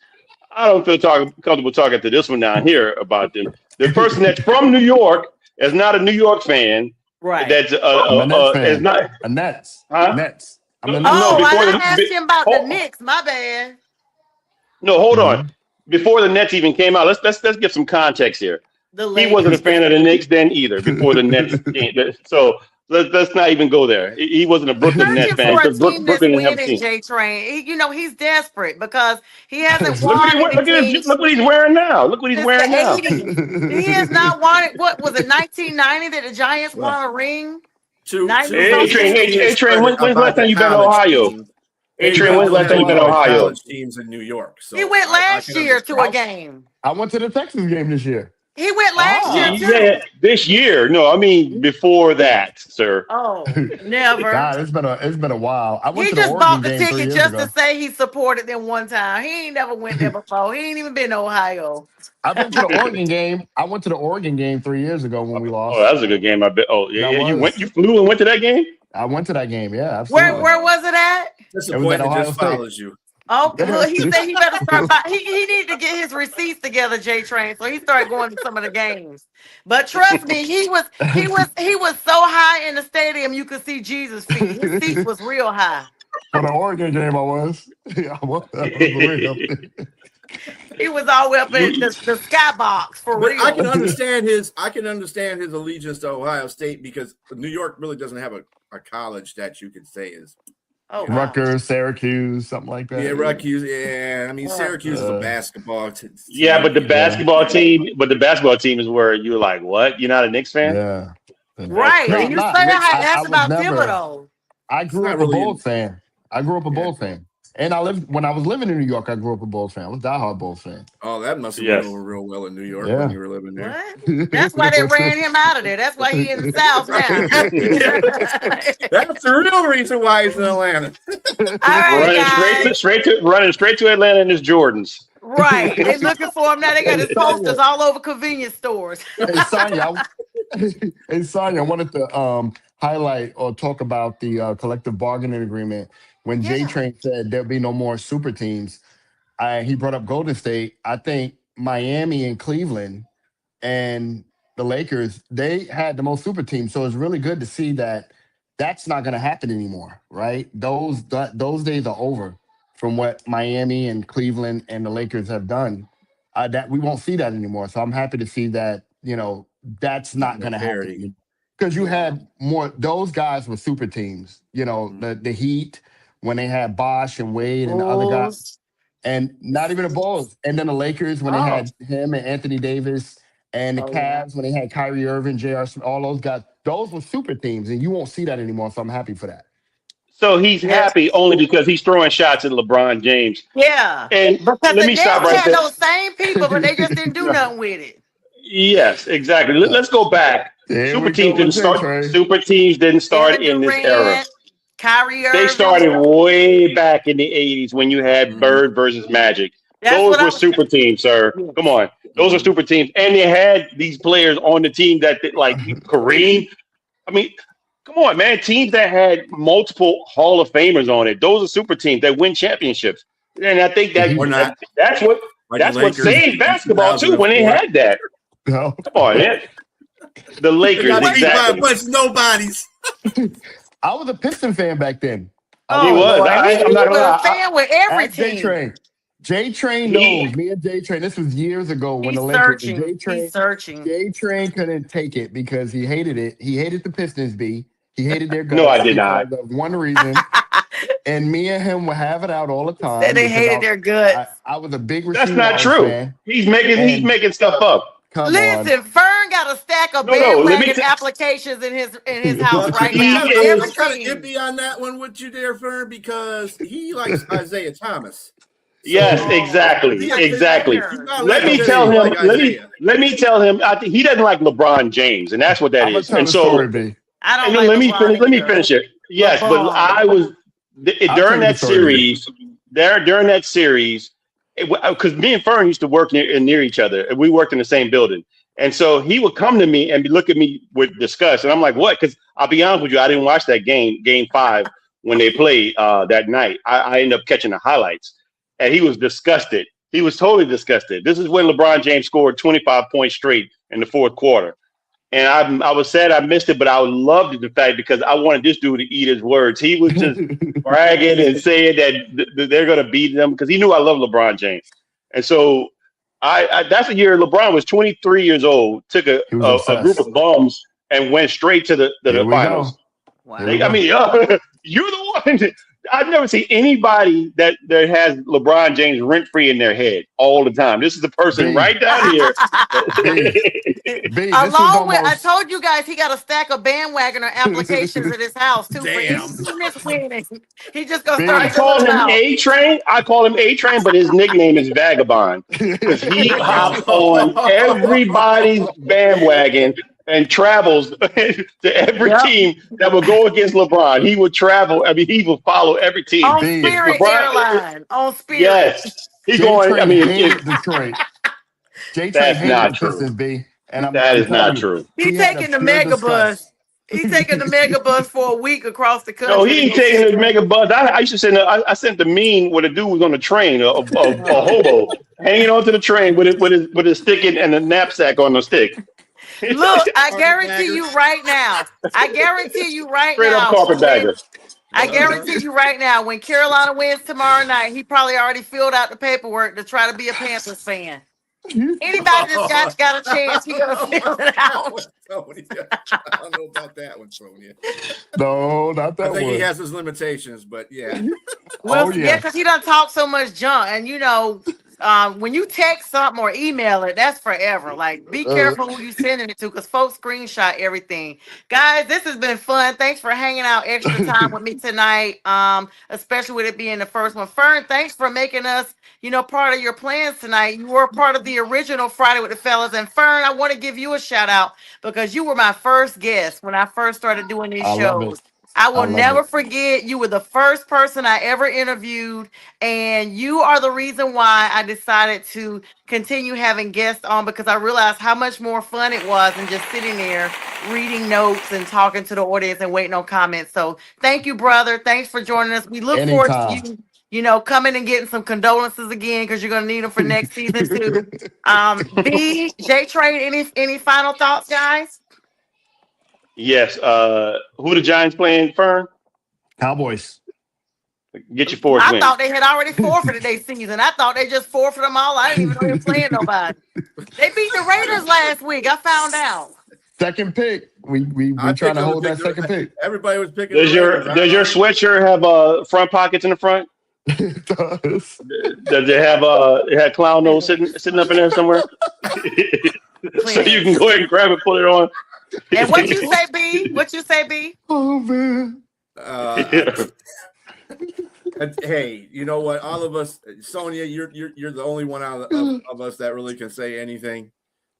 I don't feel comfortable talking to this one down here about them. The person that's from New York is not a New York fan. Right. That's is not a Nets. Huh? Nets. I asked him about the Knicks. My bad. No, hold on. Before the Nets even came out, let's give some context here. He wasn't a fan of the Knicks then either. Before the Nets came, so let's not even go there. He wasn't a Brooklyn Nets fan because Brooklyn didn't have a team. J-Train, he's desperate because he hasn't look won. Look what he's wearing now. Look what he's wearing now. He has not won it. What was it? 1990 that the Giants won a ring. A-Train, when's the last time you've been to Ohio? A-Train, when's the last time you've been to Ohio? Teams in New York. So he went last year to a game. I went to the Texas game this year. He went last year too. Yeah, this year. No, I mean before that, sir. Oh, never. God, it's been a while. I went He to the just Oregon bought the game 3 ticket years just to ago. say he supported them one time. He ain't never went there before. He ain't even been to Ohio. I've been to the Oregon game. I went to the Oregon game 3 years ago when we Oh, that lost. was a good game. I bet. Oh, yeah, That yeah. was. You flew and went to that game. I went to that game. Yeah, Where absolutely. was it at? It was at Disappointment Ohio just State. follows you. Oh, look, he said he better start by he needed to get his receipts together, J Train. So he started going to some of the games. But trust me, he was so high in the stadium you could see Jesus' feet. His seats was real high. For the Oregon game, I was. Yeah, I was for real. He was all the way up in the skybox for But real. I can understand his allegiance to Ohio State because New York really doesn't have a college that you could say is. Oh, wow. Rutgers, Syracuse, something like that. Yeah, Rutgers. Yeah, I mean Syracuse is a basketball team. Yeah, but the basketball team is where you're like, what? You're not a Knicks fan? Yeah. Right. No, And I'm you not. say I that's was about never- Thibodeau. I grew not up really a Bulls fan. Bulls fan. And when I was living in New York, I grew up a Bulls fan. I was a diehard Bulls fan. Oh, that must have Yes. went over real well in New York Yeah. when you were living there. What? That's why they ran him out of there. That's why he in the South now. That's the real reason why he's in Atlanta. All right, guys. running straight to Atlanta in his Jordans. Right. They looking for him now. They got his posters all over convenience stores. Hey, Sonya, I wanted to highlight or talk about the collective bargaining agreement. When Yeah. J-Train said there'll be no more super teams, he brought up Golden State. I think Miami and Cleveland and the Lakers, they had the most super teams. So it's really good to see that that's not going to happen anymore, right? Those days are over from what Miami and Cleveland and the Lakers have done. That we won't see that anymore. So I'm happy to see that, that's not going to happen. Because you had those guys were super teams, the Heat, when they had Bosh and Wade and the other guys, and not even the Bulls. And then the Lakers when they had him and Anthony Davis, and the Cavs when they had Kyrie Irving, J.R. Smith, all those guys. Those were super teams, and you won't see that anymore. So I'm happy for that. So he's happy only because he's throwing shots at LeBron James. Yeah. And because let me stop right had there. those same people, but they just didn't do nothing with it. Yes, exactly. Let's go back. Super teams didn't start in this era. Kyrie Irving. They started way back in the 80s when you had Bird versus Magic. Those were super teams, sir. Come on. Those are super teams. And they had these players on the team that, like Kareem. I mean, come on, man. Teams that had multiple Hall of Famers on it. Those are super teams that win championships. And I think that's what saved basketball, too, when they had that. No. Come on, man. The Lakers, exactly. But nobody's. I was a Piston fan back then. He was. I'm not gonna lie. A fan with every team. J-Train. J-Train knows. Me and J-Train. This was years ago when the Lakers. He's searching. J-Train couldn't take it because he hated it. He hated the Pistons. He hated their guns. No, I did not. For one reason. And me and him would have it out all the time. Said they hated their guts. I was a big. That's not true. Fan. He's making stuff up. Listen, Fern got a stack of bandwagon applications in his house right now. I'm kind of iffy on that one with you there, Fern, because he likes Isaiah Thomas. Yes, exactly. Let me tell him. Let me tell him. I think he doesn't like LeBron James, and that's what that is. And so, I don't. Let me finish it. Yes, but I was during that series. During that series, because me and Fern used to work near each other, and we worked in the same building. And so he would come to me and look at me with disgust, and I'm like, "What?" Because I'll be honest with you, I didn't watch that Game 5 when they played that night. I ended up catching the highlights. And he was disgusted. He was totally disgusted. This is when LeBron James scored 25 points straight in the fourth quarter. And I was sad I missed it, but I loved it, the fact, because I wanted this dude to eat his words. He was just bragging and saying that they're going to beat them because he knew I love LeBron James. And so that's the year LeBron was 23 years old, took a group of bums and went straight to the finals. Wow. I mean, you're the one. I've never seen anybody that has LeBron James rent free in their head all the time. This is the person B, right down here. B, B. This was Along with, I almost. told you guys he got a stack of bandwagoner applications at his house too for any Damn. team that's winning. He just gonna I start B. filling call them him out. A Train. I call him A Train, but his nickname is Vagabond because he hops on everybody's bandwagon and travels to every Yep. team that will go against LeBron. He would travel. I mean, he will follow every team. On B. If Spirit LeBron, Airline. On Spirit. yes, he's J going. I Train mean, hated Detroit. J Train that's hated not the true. Pistons, B. And That I'm is telling not you, true. He he had a taking the pure mega bus. disgust. He taking the mega bus for a week across the No, country he to ain't go taking see the mega them. bus. I used to send. I sent the meme where the dude was on the train, a Oh. hobo hanging onto the train with his stick and a knapsack on the stick. Look, I guarantee Carpetbagger. you right now. I guarantee you right Straight up now. carpetbagger. I Uh-huh. guarantee you right now, when Carolina wins tomorrow night, he probably already filled out the paperwork to try to be a Panthers fan. Anybody that's got a chance, he gonna fill it out. Tony. I don't know about that one, Sonia. No, not I that think he one. has his limitations, but yeah. Well, Oh yeah, yeah. because he done talk so much junk, and when you text something or email it, that's forever. Like, be careful who you sending it to, because folks screenshot everything. Guys, this has been fun. Thanks for hanging out extra time with me tonight. Especially with it being the first one. Fern, thanks for making us, part of your plans tonight. You were part of the original Friday with the Fellas, and Fern, I want to give you a shout out because you were my first guest when I first started doing these I love it. shows. I I will love never it. forget. You were the first person I ever interviewed, and you are the reason why I decided to continue having guests on, because I realized how much more fun it was than just sitting there reading notes and talking to the audience and waiting on comments. So thank you, brother. Thanks for joining us. We look forward to Anytime. coming and getting some condolences again, because you're gonna need them for next season too. B J Trade, any final thoughts, guys? Yes. Who the Giants playing? Fern, Cowboys. get your fourth I win. thought they had already forfeited their season. I thought they just forfeited them all. I didn't even know they were playing nobody. They beat the Raiders last week. I found out. Second pick. We I trying picked to on hold the that second pick. Everybody was picking Does the Raiders. your sweatshirt have front pockets in the front? It does. Does it have it had clown nose sitting up in there somewhere? So you can go ahead and grab it, put it on. And what you say, B? What you say, B? Oh man. Hey, you know what? All of us, Sonia, you're the only one out of us that really can say anything.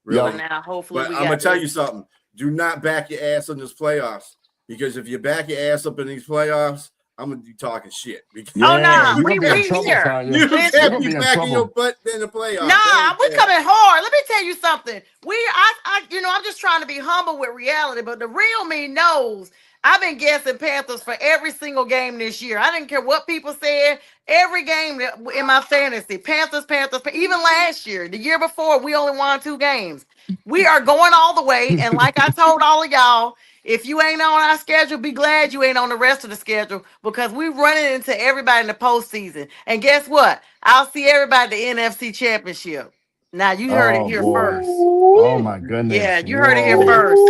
Really. Yeah. Now, hopefully, But we I'm gonna got tell this. you something. Do not back your ass in this playoffs, because if you back your ass up in these playoffs, I'm gonna be talking shit. Because Oh, nah, you're we gonna be in trouble, here. Tanya. you Listen, You're can't gonna be be in backing your trouble. butt in the playoffs. Nah, we Yeah. coming hard. Let me tell you something. I'm just trying to be humble with reality, but the real me knows I've been guessing Panthers for every single game this year. I didn't care what people said. Every game in my fantasy, Panthers. Even last year, the year before, we only won 2 games. We are going all the way, and like I told all of y'all, if you ain't on our schedule, be glad you ain't on the rest of the schedule, because we running into everybody in the postseason. And guess what? I'll see everybody at the NFC Championship. Now you heard it Oh here boy. first. Oh my Yeah, goodness. you heard it here Whoa. first.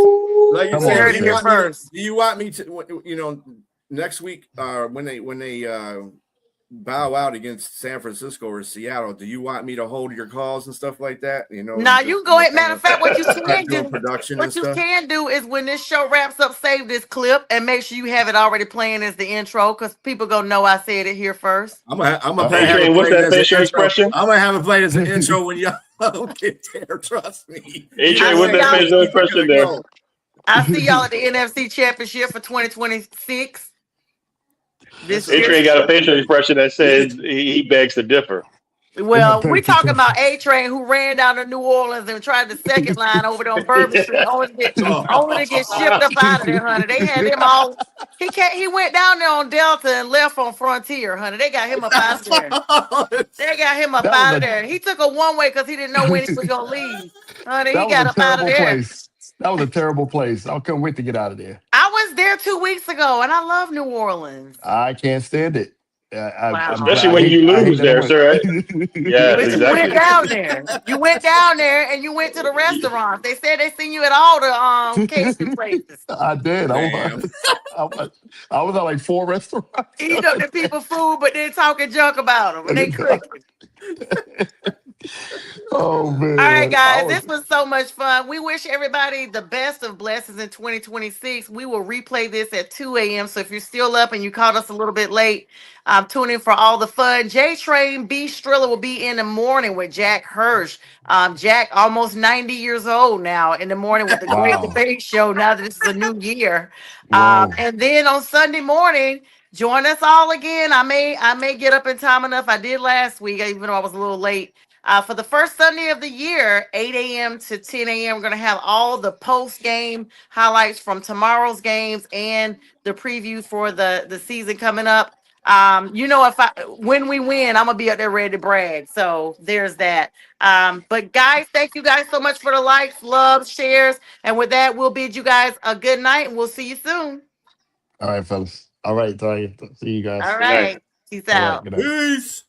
Like you Come You said, on, heard do it you here Sid. want me to? first. Do you want me to? Next week, when they bow out against San Francisco or Seattle, do you want me to hold your calls and stuff like that? Now just, you go ahead. Matter kind of fact, what you start can doing do, production and stuff. is when this show wraps up, save this clip and make sure you have it already playing as the intro, because people gonna know I said it here first. I'm gonna Uh-oh. have it A-Train, what's played that as an facial intro. expression? I'm gonna have it played as an intro when y'all don't get there. Trust me. A-Train, I what's see that y'all. facial expression there? I see y'all at the NFC Championship for 2026. This That's year. A-Train got a facial expression that says he begs to differ. Well, we talking about A-Train, who ran down to New Orleans and tried the second line over there on Bourbon Street, only to get shipped up out of there, honey. They had him all. He went down there on Delta and left on Frontier, honey. They got him up out of there. They got him up That out was of there. He took a one-way because he didn't know when he was gonna leave. Honey, he that was got a up out of terrible there. place. That was a terrible place. I couldn't wait to get out of there. I was there 2 weeks ago, and I love New Orleans. I can't stand it. Wow. Especially when you I hate lose that I there, went. sir. Yes, But you went exactly. down there. You went down there and you went to the restaurants. They said they seen you at all the catering places. I did. Damn. I was at like 4 restaurants. Eating up the people food, but then talking junk about them and they cooking. Oh All right, man, guys, this was so much fun. We wish everybody the best of blessings in 2026. We will replay this at 2 a.m. So if you're still up and you caught us a little bit late, tune in for all the fun. J Train B Striller will be in the morning with Jack Hirsch. Jack, almost 90 years old now, in the morning with the Great wow. Debate Show. Now that this is a new year, Whoa. and then on Sunday morning, join us all again. I may get up in time enough. I did last week, even though I was a little late. For the first Sunday of the year, 8 a.m. to 10 a.m., we're going to have all the post-game highlights from tomorrow's games and the preview for the season coming up. When we win, I'm gonna be up there ready to brag. So there's that. But guys, thank you guys so much for the likes, loves, shares, and with that, we'll bid you guys a good night, and we'll see you soon. All right, fellas. All right, sorry. See you All guys. Good night. right, peace All right, out. good night. Peace.